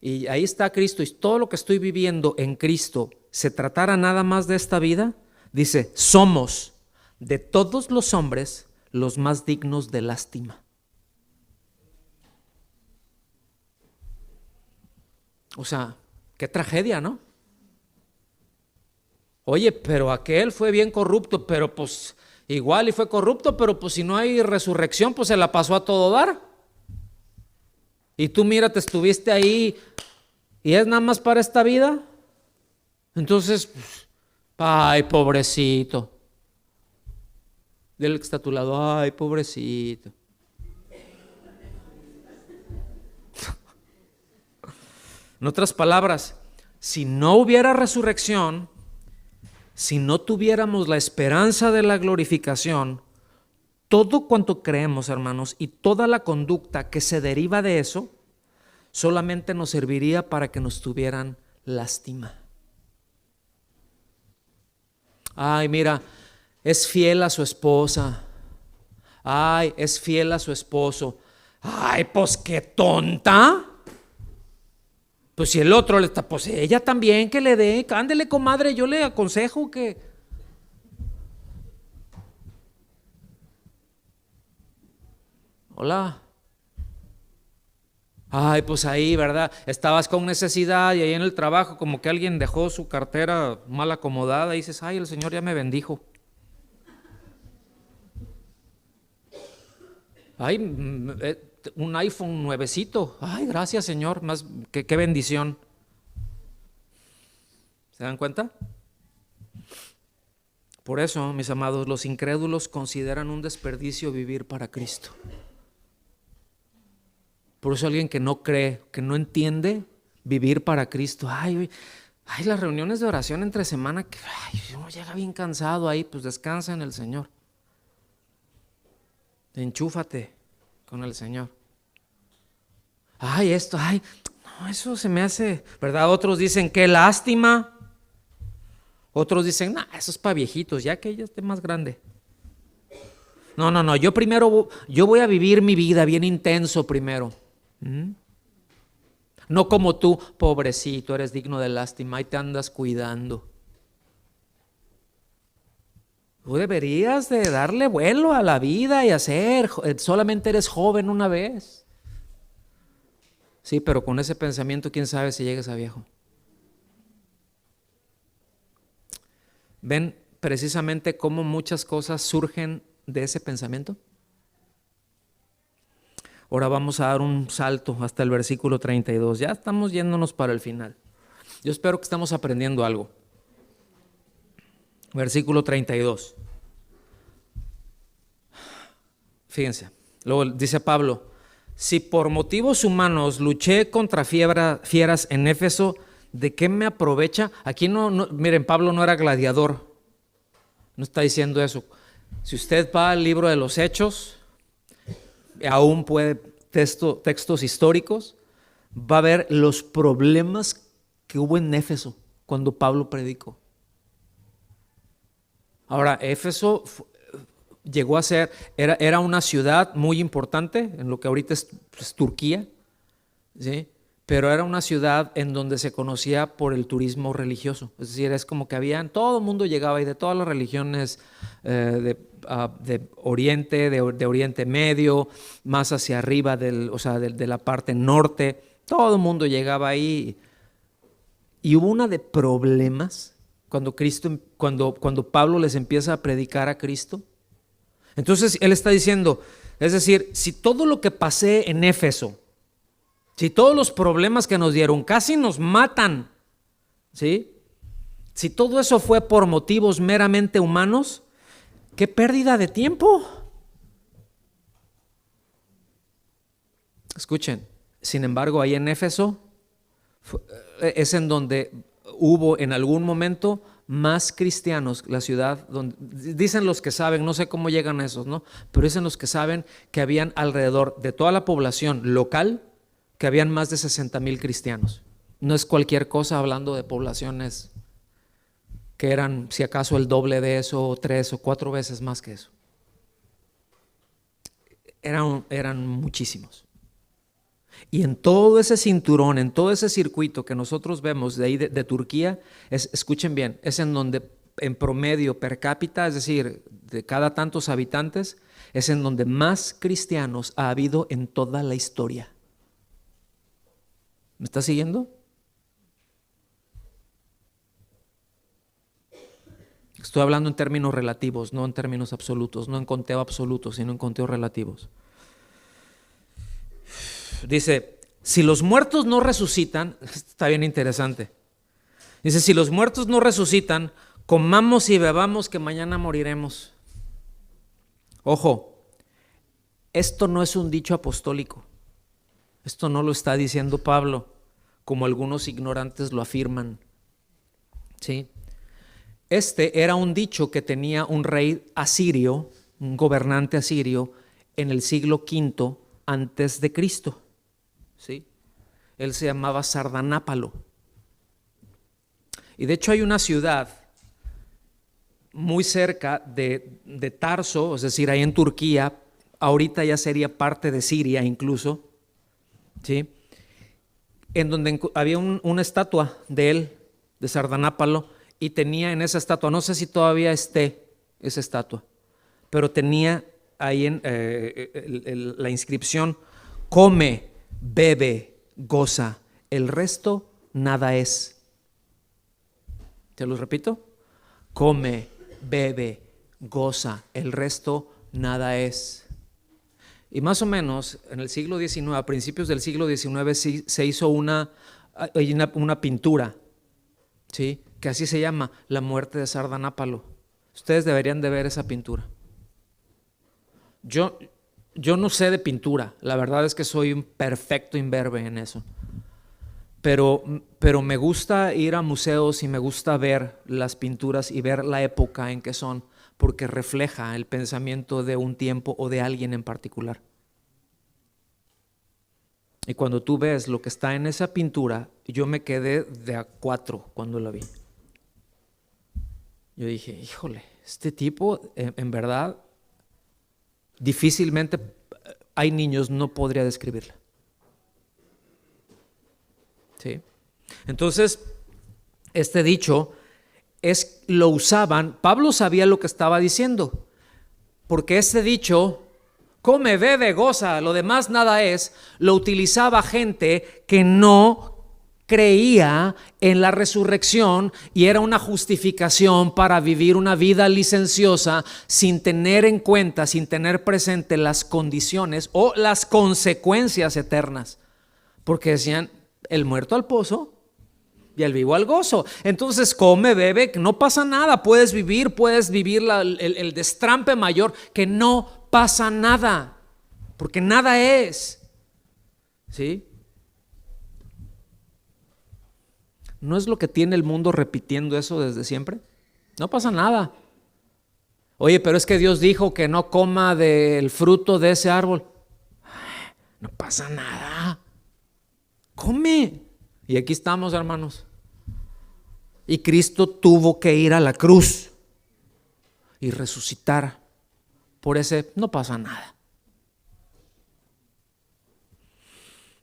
y ahí está Cristo y todo lo que estoy viviendo en Cristo se tratara nada más de esta vida, dice, somos de todos los hombres los más dignos de lástima. O sea, qué tragedia, ¿no? Oye, pero aquel fue bien corrupto, pero pues igual y fue corrupto, pero pues si no hay resurrección, pues se la pasó a todo dar. Y tú mira, te estuviste ahí y es nada más para esta vida. Entonces, pues, ay, pobrecito. Dile que está a tu lado, ay, pobrecito. En otras palabras, si no hubiera resurrección, si no tuviéramos la esperanza de la glorificación, todo cuanto creemos, hermanos, y toda la conducta que se deriva de eso, solamente nos serviría para que nos tuvieran lástima. Ay, mira, es fiel a su esposa. Ay, es fiel a su esposo. Ay, pues qué tonta. Pues si el otro le está, pues ella también que le dé, ándele comadre, yo le aconsejo que. Hola. Ay, pues ahí, ¿verdad? Estabas con necesidad y ahí en el trabajo como que alguien dejó su cartera mal acomodada y dices, ay, el Señor ya me bendijo. Ay, un iPhone nuevecito. Ay, gracias, Señor, más qué bendición. ¿Se dan cuenta? Por eso, mis amados, los incrédulos consideran un desperdicio vivir para Cristo. Por eso alguien que no cree, que no entiende vivir para Cristo, ay, las reuniones de oración entre semana, que uno llega bien cansado ahí, pues descansa en el Señor. Enchúfate con el Señor. Ay, esto, ay, no, eso se me hace, ¿verdad? Otros dicen, qué lástima. Otros dicen, no, eso es para viejitos, ya que ella esté más grande. No, yo voy a vivir mi vida bien intenso primero. No como tú, pobrecito, eres digno de lástima y te andas cuidando. Tú deberías de darle vuelo a la vida y solamente eres joven una vez. Sí, pero con ese pensamiento, quién sabe si llegues a viejo. ¿Ven precisamente cómo muchas cosas surgen de ese pensamiento? Ahora vamos a dar un salto hasta el versículo 32. Ya estamos yéndonos para el final. Yo espero que estemos aprendiendo algo. Versículo 32. Fíjense, luego dice Pablo, si por motivos humanos luché contra fieras en Éfeso, ¿De qué me aprovecha? Aquí miren, Pablo no era gladiador, no está diciendo eso. Si usted va al libro de los Hechos, aún puede textos históricos, va a ver los problemas que hubo en Éfeso cuando Pablo predicó. Ahora, Éfeso llegó a ser, era una ciudad muy importante en lo que ahorita es Turquía, ¿sí? Pero era una ciudad en donde se conocía por el turismo religioso. Es decir, es como que todo el mundo llegaba, y de todas las religiones de Oriente, de Oriente Medio, más hacia arriba de la parte norte, todo el mundo llegaba ahí. Y hubo una de problemas cuando Pablo les empieza a predicar a Cristo. Entonces él está diciendo, es decir, si todo lo que pasé en Éfeso, si todos los problemas que nos dieron casi nos matan, ¿sí? Si todo eso fue por motivos meramente humanos, ¡qué pérdida de tiempo! Escuchen, sin embargo, ahí en Éfeso es en donde hubo en algún momento más cristianos, la ciudad donde, dicen los que saben, no sé cómo llegan a esos, ¿no? Pero dicen los que saben que habían alrededor de toda la población local, que habían más de 60,000 cristianos. No es cualquier cosa, hablando de poblaciones que eran, si acaso, el doble de eso, o 3 o 4 veces más que eso. Eran muchísimos. Y en todo ese cinturón, en todo ese circuito que nosotros vemos de ahí de Turquía, escuchen bien, es en donde en promedio per cápita, es decir, de cada tantos habitantes, es en donde más cristianos ha habido en toda la historia. ¿Me está siguiendo? Estoy hablando en términos relativos, no en términos absolutos, no en conteo absoluto, sino en conteos relativos. Dice, si los muertos no resucitan, está bien interesante. Dice, si los muertos no resucitan, comamos y bebamos que mañana moriremos. Ojo, esto no es un dicho apostólico. Esto no lo está diciendo Pablo, como algunos ignorantes lo afirman. ¿Sí? Este era un dicho que tenía un rey asirio, un gobernante asirio, en el siglo V antes de Cristo. ¿Sí? Él se llamaba Sardanápalo. Y de hecho hay una ciudad muy cerca de Tarso, es decir, ahí en Turquía, ahorita ya sería parte de Siria incluso, ¿sí? En donde había una estatua de él, de Sardanápalo, y tenía en esa estatua, no sé si todavía esté esa estatua, pero tenía ahí la inscripción: come, bebe, goza, el resto nada es. ¿Te lo repito? Come, bebe, goza, el resto nada es. Y más o menos en el siglo XIX, a principios del siglo XIX, se hizo una pintura, ¿sí? Que así se llama, La muerte de Sardanápalo. Ustedes deberían de ver esa pintura. Yo no sé de pintura, la verdad es que soy un perfecto imberbe en eso. Pero me gusta ir a museos y me gusta ver las pinturas y ver la época en que son, porque refleja el pensamiento de un tiempo o de alguien en particular. Y cuando tú ves lo que está en esa pintura, yo me quedé de a 4 cuando la vi. Yo dije, híjole, este tipo en verdad difícilmente hay niños, no podría describirla. ¿Sí? Entonces, este dicho lo usaban, Pablo sabía lo que estaba diciendo, porque este dicho, come, bebe, goza, lo demás nada es, lo utilizaba gente que no creía en la resurrección y era una justificación para vivir una vida licenciosa sin tener en cuenta, sin tener presente las condiciones o las consecuencias eternas, porque decían, el muerto al pozo y el vivo al gozo. Entonces come, bebe, que no pasa nada, puedes vivir el destrampe mayor, que no pasa nada, porque nada es, ¿sí? ¿No es lo que tiene el mundo repitiendo eso desde siempre? No pasa nada. Oye, pero es que Dios dijo que no coma del fruto de ese árbol. No pasa nada. Come. Y aquí estamos, hermanos. Y Cristo tuvo que ir a la cruz y resucitar por ese, no pasa nada.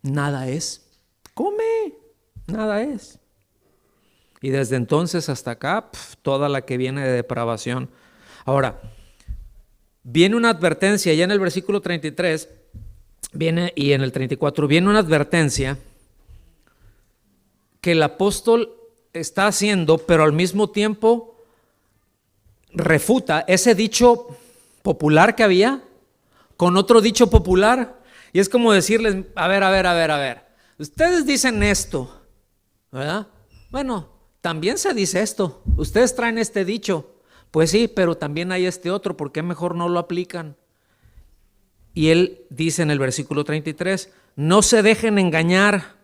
Nada es. Come. Nada es. Y desde entonces hasta acá, toda la que viene de depravación. Ahora, viene una advertencia, ya en el versículo 33, y en el 34, viene una advertencia que el apóstol está haciendo, pero al mismo tiempo refuta ese dicho popular que había con otro dicho popular. Y es como decirles, a ver, ustedes dicen esto, ¿verdad? Bueno, también se dice esto, ustedes traen este dicho, pues sí, pero también hay este otro, ¿por qué mejor no lo aplican? Y él dice en el versículo 33, no se dejen engañar,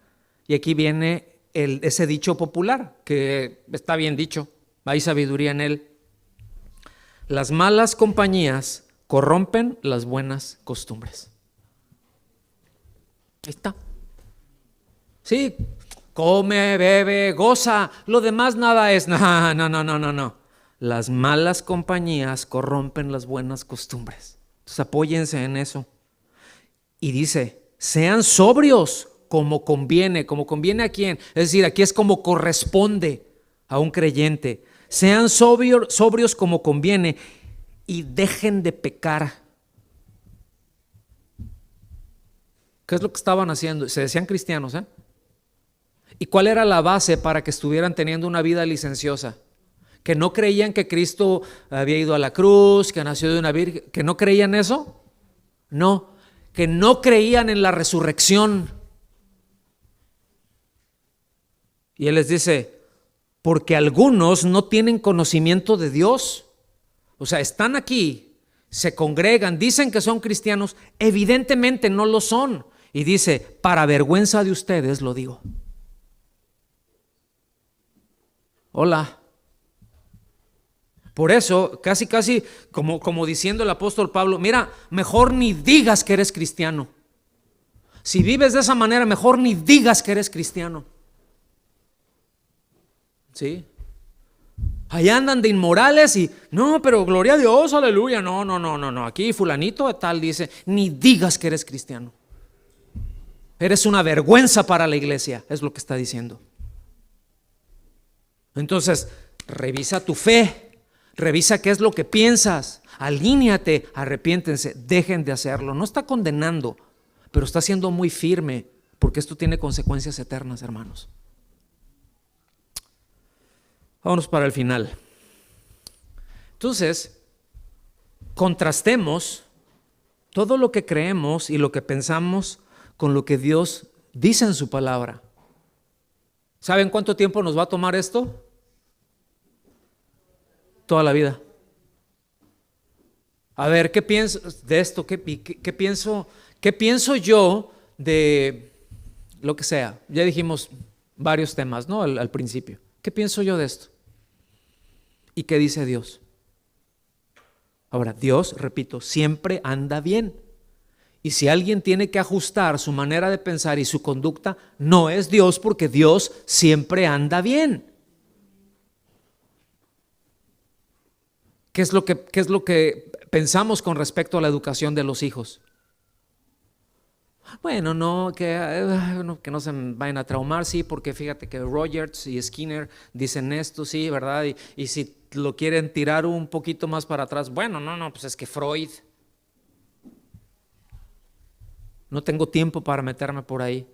y aquí viene ese dicho popular, que está bien dicho, hay sabiduría en él. Las malas compañías corrompen las buenas costumbres. Ahí está. Sí, come, bebe, goza, lo demás nada es. No. Las malas compañías corrompen las buenas costumbres. Entonces apóyense en eso. Y dice, sean sobrios como conviene. ¿Como conviene a quién? Es decir, aquí es como corresponde a un creyente. Sean sobrios como conviene y dejen de pecar. ¿Qué es lo que estaban haciendo? Se decían cristianos, ¿eh? ¿Y cuál era la base para que estuvieran teniendo una vida licenciosa? Que no creían que Cristo había ido a la cruz, que nació de una virgen, que no creían eso. No, que no creían en la resurrección. Y Él les dice, porque algunos no tienen conocimiento de Dios. O sea, están aquí, se congregan, dicen que son cristianos, evidentemente no lo son. Y dice, para vergüenza de ustedes lo digo. Hola. Por eso, casi como diciendo el apóstol Pablo, mira, mejor ni digas que eres cristiano. Si vives de esa manera, mejor ni digas que eres cristiano. ¿Sí? Allá andan de inmorales y, no, pero gloria a Dios, aleluya. No. Aquí fulanito tal dice, ni digas que eres cristiano. Eres una vergüenza para la iglesia, es lo que está diciendo. Entonces, revisa tu fe, revisa qué es lo que piensas, alíñate, arrepiéntense, dejen de hacerlo. No está condenando, pero está siendo muy firme, porque esto tiene consecuencias eternas, hermanos. Vámonos para el final. Entonces, contrastemos todo lo que creemos y lo que pensamos con lo que Dios dice en su palabra. ¿Saben cuánto tiempo nos va a tomar esto? Toda la vida. A ver, ¿qué pienso de esto? ¿Qué pienso yo de lo que sea? Ya dijimos varios temas, ¿no? Al principio. ¿Qué pienso yo de esto? ¿Y qué dice Dios? Ahora, Dios, repito, siempre anda bien. Y si alguien tiene que ajustar su manera de pensar y su conducta, no es Dios, porque Dios siempre anda bien. ¿Qué es lo que pensamos con respecto a la educación de los hijos? Bueno, que no se vayan a traumar, sí, porque fíjate que Rogers y Skinner dicen esto, sí, ¿verdad? Y si lo quieren tirar un poquito más para atrás, bueno, pues es que Freud. No tengo tiempo para meterme por ahí.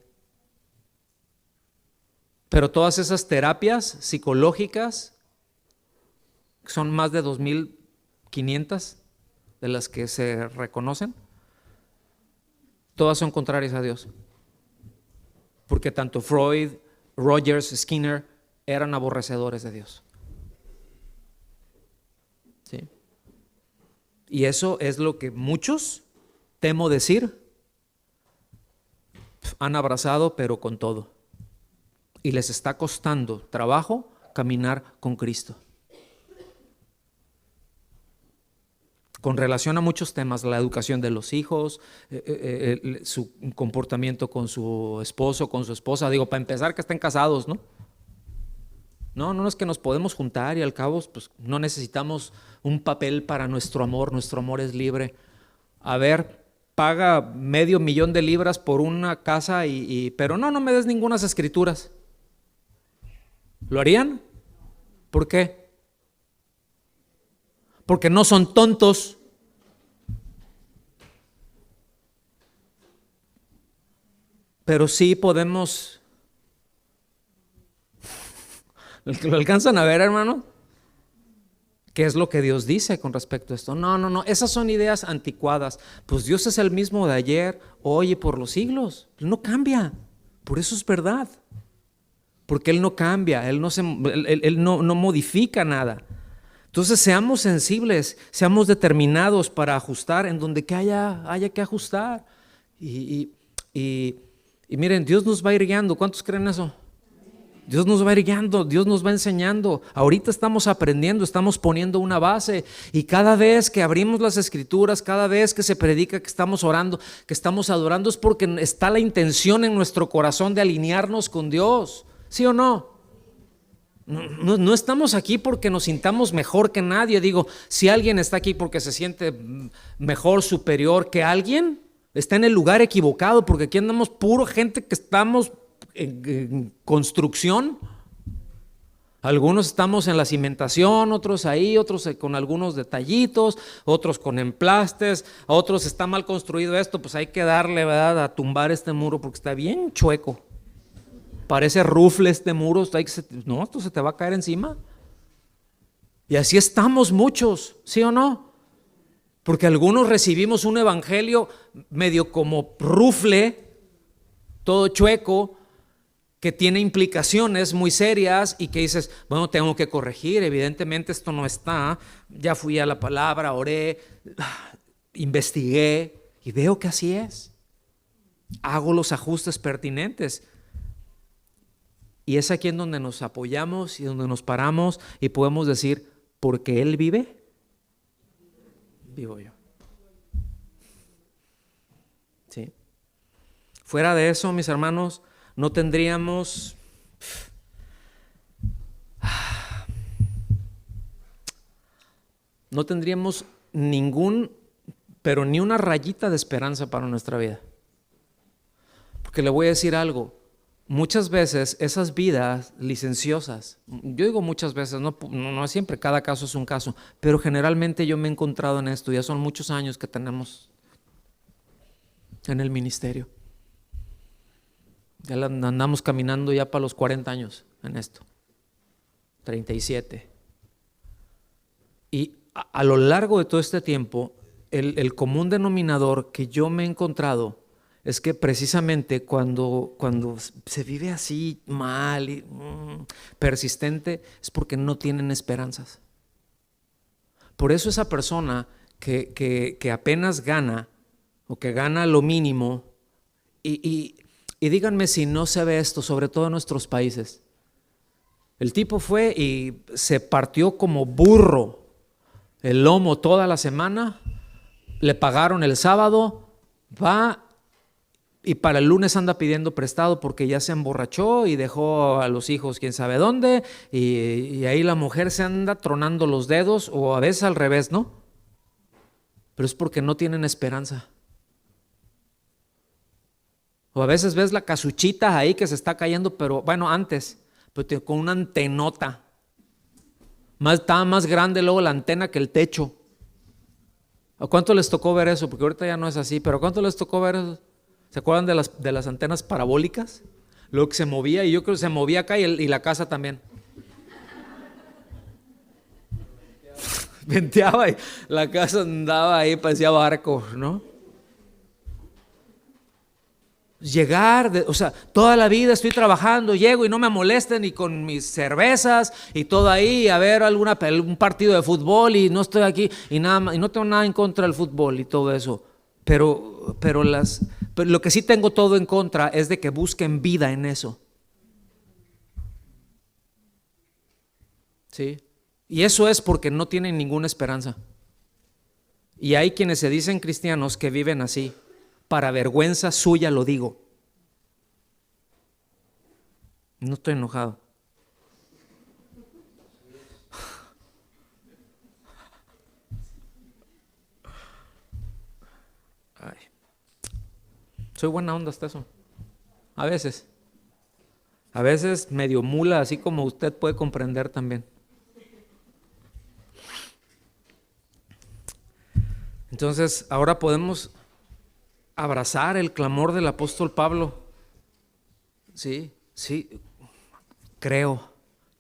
Pero todas esas terapias psicológicas, son más de 2,500 de las que se reconocen, todas son contrarias a Dios. Porque tanto Freud, Rogers, Skinner eran aborrecedores de Dios. ¿Sí? Y eso es lo que muchos, temo decir, han abrazado, pero con todo. y les está costando trabajo caminar con Cristo. Con relación a muchos temas, la educación de los hijos, su comportamiento con su esposo, con su esposa. Digo, para empezar, que estén casados, ¿no? No es que nos podemos juntar y al cabo pues, no necesitamos un papel para nuestro amor es libre. A ver, paga $500,000 por una casa, pero no me des ninguna escrituras. ¿Lo harían? ¿Por qué? Porque no son tontos. Pero sí podemos. ¿Lo alcanzan a ver, hermano? ¿Qué es lo que Dios dice con respecto a esto? No, esas son ideas anticuadas. Pues Dios es el mismo de ayer, hoy y por los siglos. Él no cambia, por eso es verdad. Porque Él no cambia, Él no modifica nada. Entonces seamos sensibles, seamos determinados para ajustar en donde que haya que ajustar. Y miren, Dios nos va a ir guiando. ¿Cuántos creen eso? Dios nos va a ir guiando, Dios nos va enseñando. Ahorita estamos aprendiendo, estamos poniendo una base, y cada vez que abrimos las escrituras, cada vez que se predica que estamos orando, que estamos adorando, es porque está la intención en nuestro corazón de alinearnos con Dios. ¿Sí o no? No estamos aquí porque nos sintamos mejor que nadie. Digo, si alguien está aquí porque se siente mejor, superior que alguien, está en el lugar equivocado, porque aquí andamos puro gente que estamos en construcción. Algunos estamos en la cimentación, otros ahí, otros con algunos detallitos, otros con emplastes, otros está mal construido esto, pues hay que darle, ¿verdad?, a tumbar este muro porque está bien chueco. Parece rufle este muro, esto se te va a caer encima. Y así estamos muchos, ¿sí o no? Porque algunos recibimos un evangelio medio como rufle, todo chueco, que tiene implicaciones muy serias y que dices, bueno, tengo que corregir, evidentemente esto no está. Ya fui a la palabra, oré, investigué y veo que así es. Hago los ajustes pertinentes. Y es aquí en donde nos apoyamos y donde nos paramos y podemos decir, porque Él vive, vivo yo. ¿Sí? Fuera de eso, mis hermanos, no tendríamos ni una rayita de esperanza para nuestra vida. Porque le voy a decir algo. Muchas veces esas vidas licenciosas, yo digo muchas veces, no siempre, cada caso es un caso, pero generalmente yo me he encontrado en esto, ya son muchos años que tenemos en el ministerio. Ya andamos caminando ya para los 40 años en esto, 37. Y a lo largo de todo este tiempo, el común denominador que yo me he encontrado es que precisamente cuando se vive así mal y persistente, es porque no tienen esperanzas. Por eso esa persona que apenas gana o que gana lo mínimo, y díganme si no se ve esto, sobre todo en nuestros países. El tipo fue y se partió como burro el lomo toda la semana, le pagaron el sábado, va y para el lunes anda pidiendo prestado porque ya se emborrachó y dejó a los hijos quién sabe dónde, y ahí la mujer se anda tronando los dedos, o a veces al revés, ¿no? Pero es porque no tienen esperanza. O a veces ves la casuchita ahí que se está cayendo, pero bueno, antes, pero con una antenota. Estaba más grande luego la antena que el techo. ¿A cuánto les tocó ver eso? Porque ahorita ya no es así, pero ¿a cuánto les tocó ver eso? ¿Se acuerdan de las antenas parabólicas? Luego que se movía, y yo creo que se movía acá y la casa también. Venteaba y la casa andaba ahí, parecía barco, ¿no? Llegar, toda la vida estoy trabajando, llego y no me molesten, y con mis cervezas y todo ahí, a ver un partido de fútbol, y no estoy aquí y nada más, y no tengo nada en contra del fútbol y todo eso, pero lo que sí tengo todo en contra es de que busquen vida en eso. ¿sí? Y eso es porque no tienen ninguna esperanza. Y hay quienes se dicen cristianos que viven así. Para vergüenza suya lo digo. No estoy enojado. Ay. Soy buena onda hasta eso. A veces. A veces medio mula, así como usted puede comprender también. Entonces, ahora podemos abrazar el clamor del apóstol Pablo. Sí, sí, creo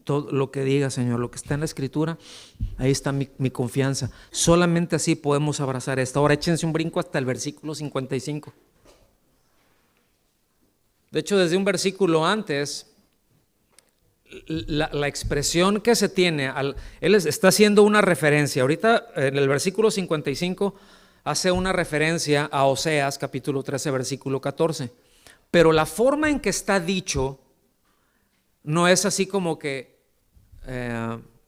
todo lo que diga, Señor, lo que está en la Escritura, ahí está mi confianza. Solamente así podemos abrazar esto. Ahora échense un brinco hasta el versículo 55. De hecho, desde un versículo antes, la expresión que se tiene, él está haciendo una referencia. Ahorita en el versículo 55 hace una referencia a Oseas capítulo 13 versículo 14, pero la forma en que está dicho no es así como que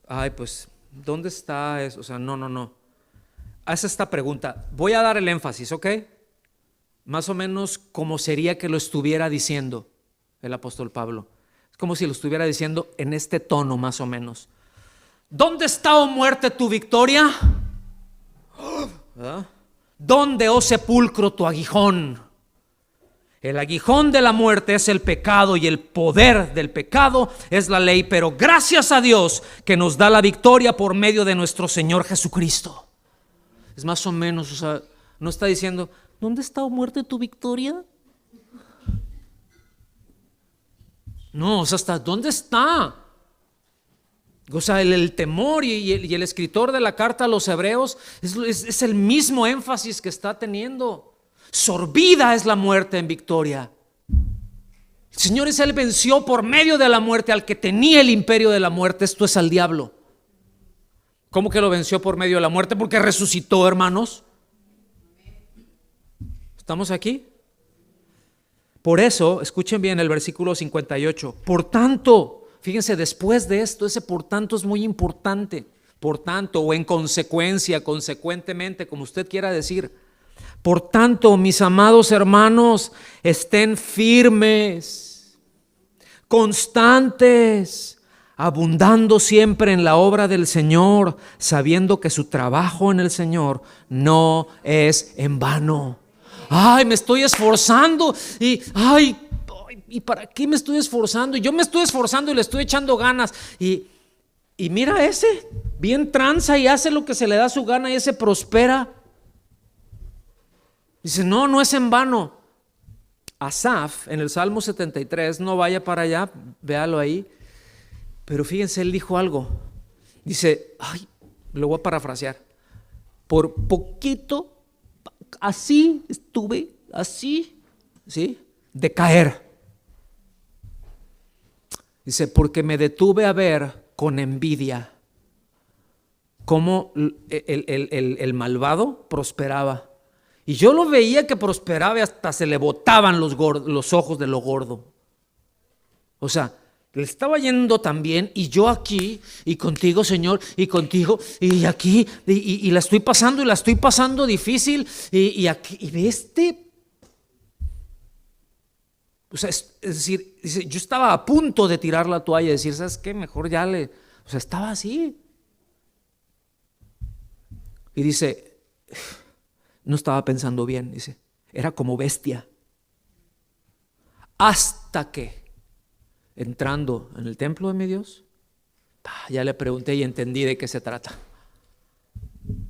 ay, pues ¿dónde está eso? O sea, no hace esta pregunta. Voy a dar el énfasis, ¿ok? Más o menos como sería que lo estuviera diciendo el apóstol Pablo. Es como si lo estuviera diciendo en este tono más o menos. ¿Dónde está, oh muerte, tu victoria? ¿Ah? ¿Dónde, oh sepulcro, tu aguijón? El aguijón de la muerte es el pecado y el poder del pecado es la ley, pero gracias a Dios que nos da la victoria por medio de nuestro Señor Jesucristo. Es más o menos, o sea, no está diciendo, ¿dónde está, oh muerte, tu victoria? No, o sea, ¿hasta dónde está? O sea, el temor y el escritor de la carta a los hebreos es el mismo énfasis que está teniendo. Sorbida es la muerte en victoria. El Señor Él venció por medio de la muerte al que tenía el imperio de la muerte, esto es al diablo. ¿Cómo que lo venció por medio de la muerte? Porque resucitó, hermanos. ¿Estamos aquí? Por eso, escuchen bien el versículo 58. Por tanto, fíjense, después de esto, ese por tanto es muy importante. Por tanto, o en consecuencia, consecuentemente, como usted quiera decir. Por tanto, mis amados hermanos, estén firmes, constantes, abundando siempre en la obra del Señor, sabiendo que su trabajo en el Señor no es en vano. Ay, me estoy esforzando ¿y para qué me estoy esforzando? Y yo me estoy esforzando y le estoy echando ganas. Y mira ese, bien tranza y hace lo que se le da su gana y ese prospera. Dice, no es en vano. Asaf, en el Salmo 73, no vaya para allá, véalo ahí. Pero fíjense, él dijo algo. Dice, lo voy a parafrasear. Por poquito, así estuve, así, ¿sí? De caer. Dice, porque me detuve a ver con envidia cómo el malvado prosperaba. Y yo lo veía que prosperaba y hasta se le botaban los ojos de lo gordo. O sea, le estaba yendo tan bien y yo aquí y contigo, Señor, y contigo y aquí y la estoy pasando difícil y aquí y de este. O sea, es decir, dice, yo estaba a punto de tirar la toalla y decir, ¿sabes qué? Mejor ya o sea, estaba así. Y dice, no estaba pensando bien, dice, era como bestia. Hasta que, entrando en el templo de mi Dios, ya le pregunté y entendí de qué se trata.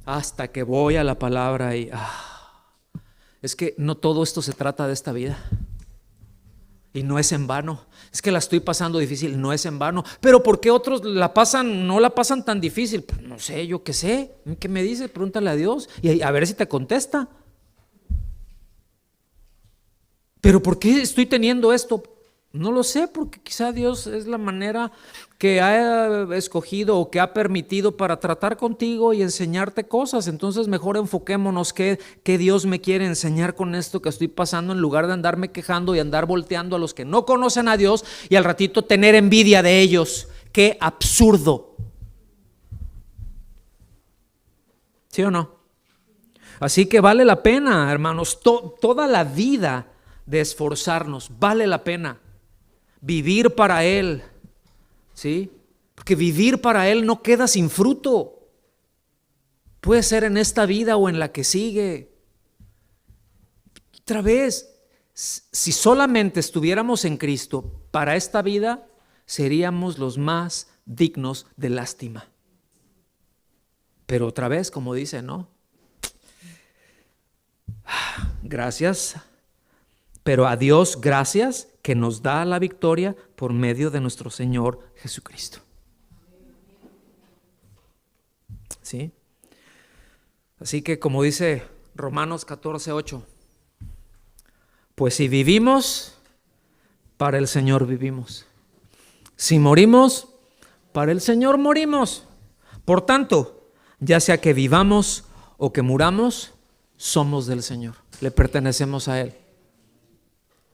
Hasta que voy a la palabra y es que no todo esto se trata de esta vida. Y no es en vano. Es que la estoy pasando difícil, no es en vano. Pero ¿por qué otros no la pasan tan difícil? Pues no sé, yo qué sé. ¿Qué me dice? Pregúntale a Dios y a ver si te contesta. ¿Pero por qué estoy teniendo esto? No lo sé, porque quizá Dios es la manera que ha escogido o que ha permitido para tratar contigo y enseñarte cosas. Entonces mejor enfoquémonos qué Dios me quiere enseñar con esto que estoy pasando, en lugar de andarme quejando y andar volteando a los que no conocen a Dios y al ratito tener envidia de ellos. ¡Qué absurdo! ¿Sí o no? Así que vale la pena, hermanos, toda la vida de esforzarnos, vale la pena vivir para Él, ¿sí? Porque vivir para Él no queda sin fruto. Puede ser en esta vida o en la que sigue. Otra vez, si solamente estuviéramos en Cristo para esta vida, seríamos los más dignos de lástima. Pero otra vez, como dice, ¿no? Gracias, pero a Dios gracias que nos da la victoria por medio de nuestro Señor Jesucristo. ¿Sí? Así que como dice Romanos 14:8, pues si vivimos, para el Señor vivimos. Si morimos, para el Señor morimos. Por tanto, ya sea que vivamos o que muramos, somos del Señor, le pertenecemos a Él.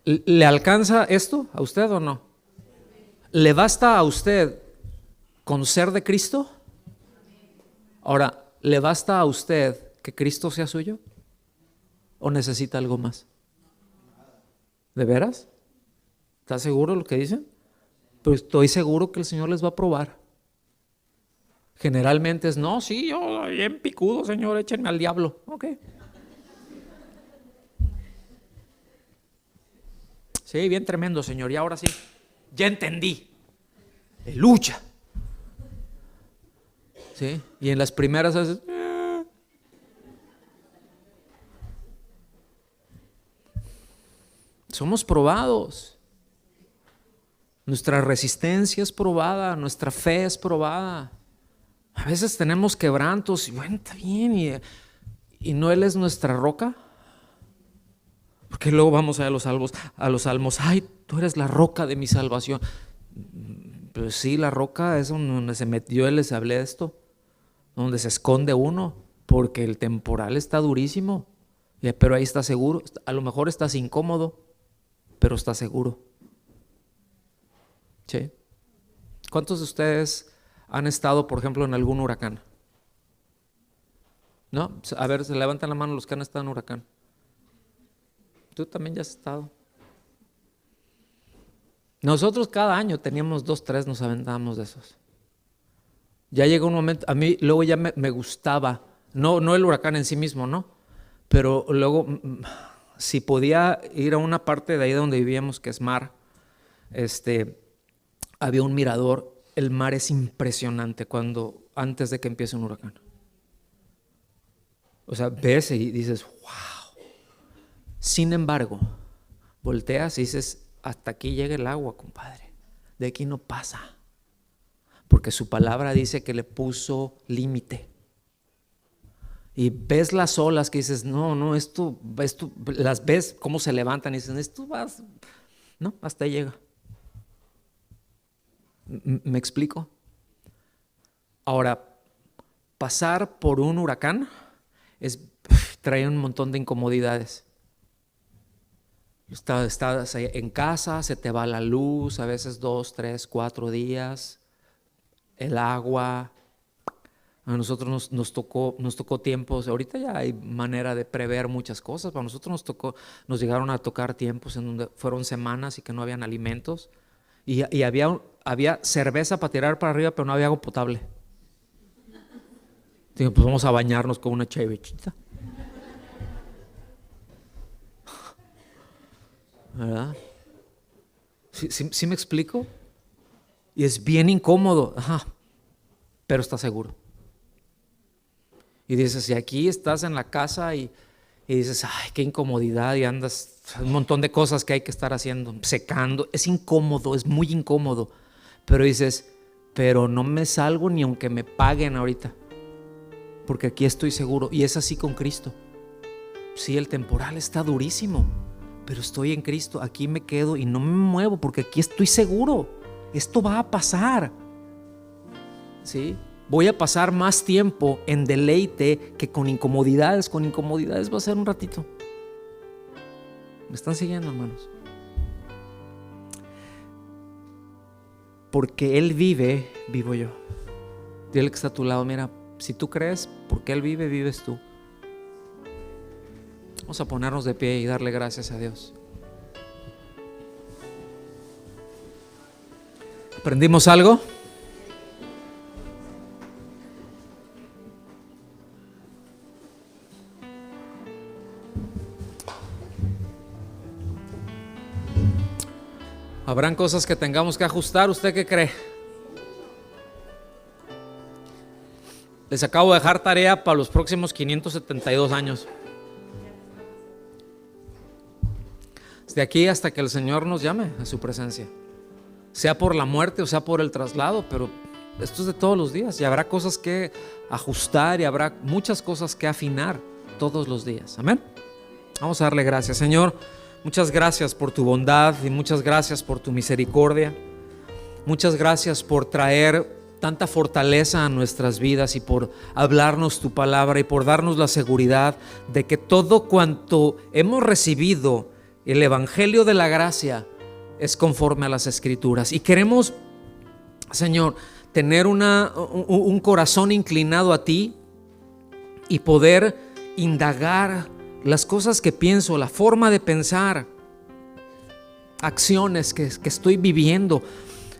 ¿Le alcanza esto a usted o no? ¿Le basta a usted con ser de Cristo? Ahora, ¿le basta a usted que Cristo sea suyo? ¿O necesita algo más? ¿De veras? ¿Está seguro de lo que dicen? Pero estoy seguro que el Señor les va a probar. Generalmente es, no, sí, yo bien picudo, Señor, échenme al diablo. Ok. Sí, bien tremendo, Señor, y ahora sí, ya entendí. Lucha. Sí, y en las primeras veces, somos probados. Nuestra resistencia es probada, nuestra fe es probada. A veces tenemos quebrantos y bueno, está bien, y no Él es nuestra roca. Porque luego vamos a los salmos, ay, tú eres la roca de mi salvación. Pues sí, la roca es donde se metió, les hablé de esto, donde se esconde uno, porque el temporal está durísimo, pero ahí está seguro. A lo mejor estás incómodo, pero estás seguro. ¿Sí? ¿Cuántos de ustedes han estado, por ejemplo, en algún huracán? ¿No? A ver, se levantan la mano los que han estado en huracán. Tú también ya has estado. Nosotros cada año teníamos 2, 3, nos aventábamos de esos. Ya llegó un momento, a mí luego ya me gustaba, no el huracán en sí mismo, ¿no? Pero luego, si podía ir a una parte de ahí donde vivíamos, que es mar, había un mirador. El mar es impresionante antes de que empiece un huracán. O sea, ves y dices, wow. Sin embargo, volteas y dices, hasta aquí llega el agua, compadre. De aquí no pasa. Porque su palabra dice que le puso límite. Y ves las olas que dices, no, esto, las ves cómo se levantan y dices, esto vas, no, hasta ahí llega. ¿Me explico? Ahora, pasar por un huracán trae un montón de incomodidades. Estás en casa, se te va la luz, a veces 2, 3, 4 días, el agua. A nosotros nos tocó tiempos, ahorita ya hay manera de prever muchas cosas, pero a nosotros nos llegaron a tocar tiempos en donde fueron semanas y que no habían alimentos y había cerveza para tirar para arriba, pero no había agua potable. Digo, pues vamos a bañarnos con una chevechita. ¿Verdad? ¿Sí me explico? Y es bien incómodo, pero está seguro. Y dices, si aquí estás en la casa y dices, ay, qué incomodidad, y andas, un montón de cosas que hay que estar haciendo, secando, es incómodo, es muy incómodo. Pero dices, pero no me salgo ni aunque me paguen ahorita, porque aquí estoy seguro. Y es así con Cristo. Sí, el temporal está durísimo, pero estoy en Cristo, aquí me quedo y no me muevo porque aquí estoy seguro. Esto va a pasar. ¿Sí? Voy a pasar más tiempo en deleite que con incomodidades. Con incomodidades va a ser un ratito. ¿Me están siguiendo, hermanos? Porque Él vive, vivo yo. Dile que está a tu lado, mira, Si tú crees, porque Él vive, vives tú. Vamos a ponernos de pie y darle gracias a Dios. ¿Aprendimos algo? ¿Habrán cosas que tengamos que ajustar? ¿Usted qué cree? Les acabo de dejar tarea para los próximos 572 años. De aquí hasta que el Señor nos llame a su presencia. Sea por la muerte o sea por el traslado, pero esto es de todos los días. Y habrá cosas que ajustar y habrá muchas cosas que afinar todos los días. Amén. Vamos a darle gracias, Señor. Muchas gracias por tu bondad y muchas gracias por tu misericordia. Muchas gracias por traer tanta fortaleza a nuestras vidas y por hablarnos tu palabra y por darnos la seguridad de que todo cuanto hemos recibido, el evangelio de la gracia, es conforme a las Escrituras. Y queremos, Señor, tener un corazón inclinado a ti y poder indagar las cosas que pienso, la forma de pensar, acciones que estoy viviendo,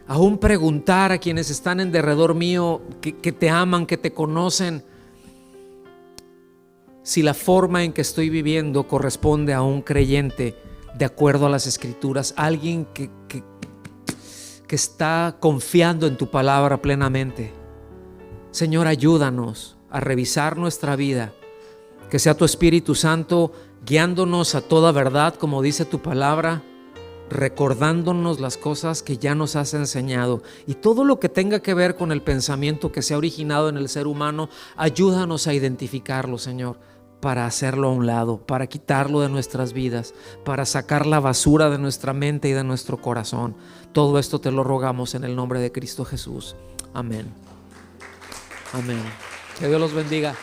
aún preguntar a quienes están en derredor mío, que te aman, que te conocen, si la forma en que estoy viviendo corresponde a un creyente de acuerdo a las Escrituras, alguien que está confiando en tu palabra plenamente. Señor, ayúdanos a revisar nuestra vida, que sea tu Espíritu Santo guiándonos a toda verdad, como dice tu palabra, recordándonos las cosas que ya nos has enseñado, y todo lo que tenga que ver con el pensamiento que se ha originado en el ser humano, ayúdanos a identificarlo, Señor, para hacerlo a un lado, para quitarlo de nuestras vidas, para sacar la basura de nuestra mente y de nuestro corazón. Todo esto te lo rogamos en el nombre de Cristo Jesús. Amén. Amén. Que Dios los bendiga.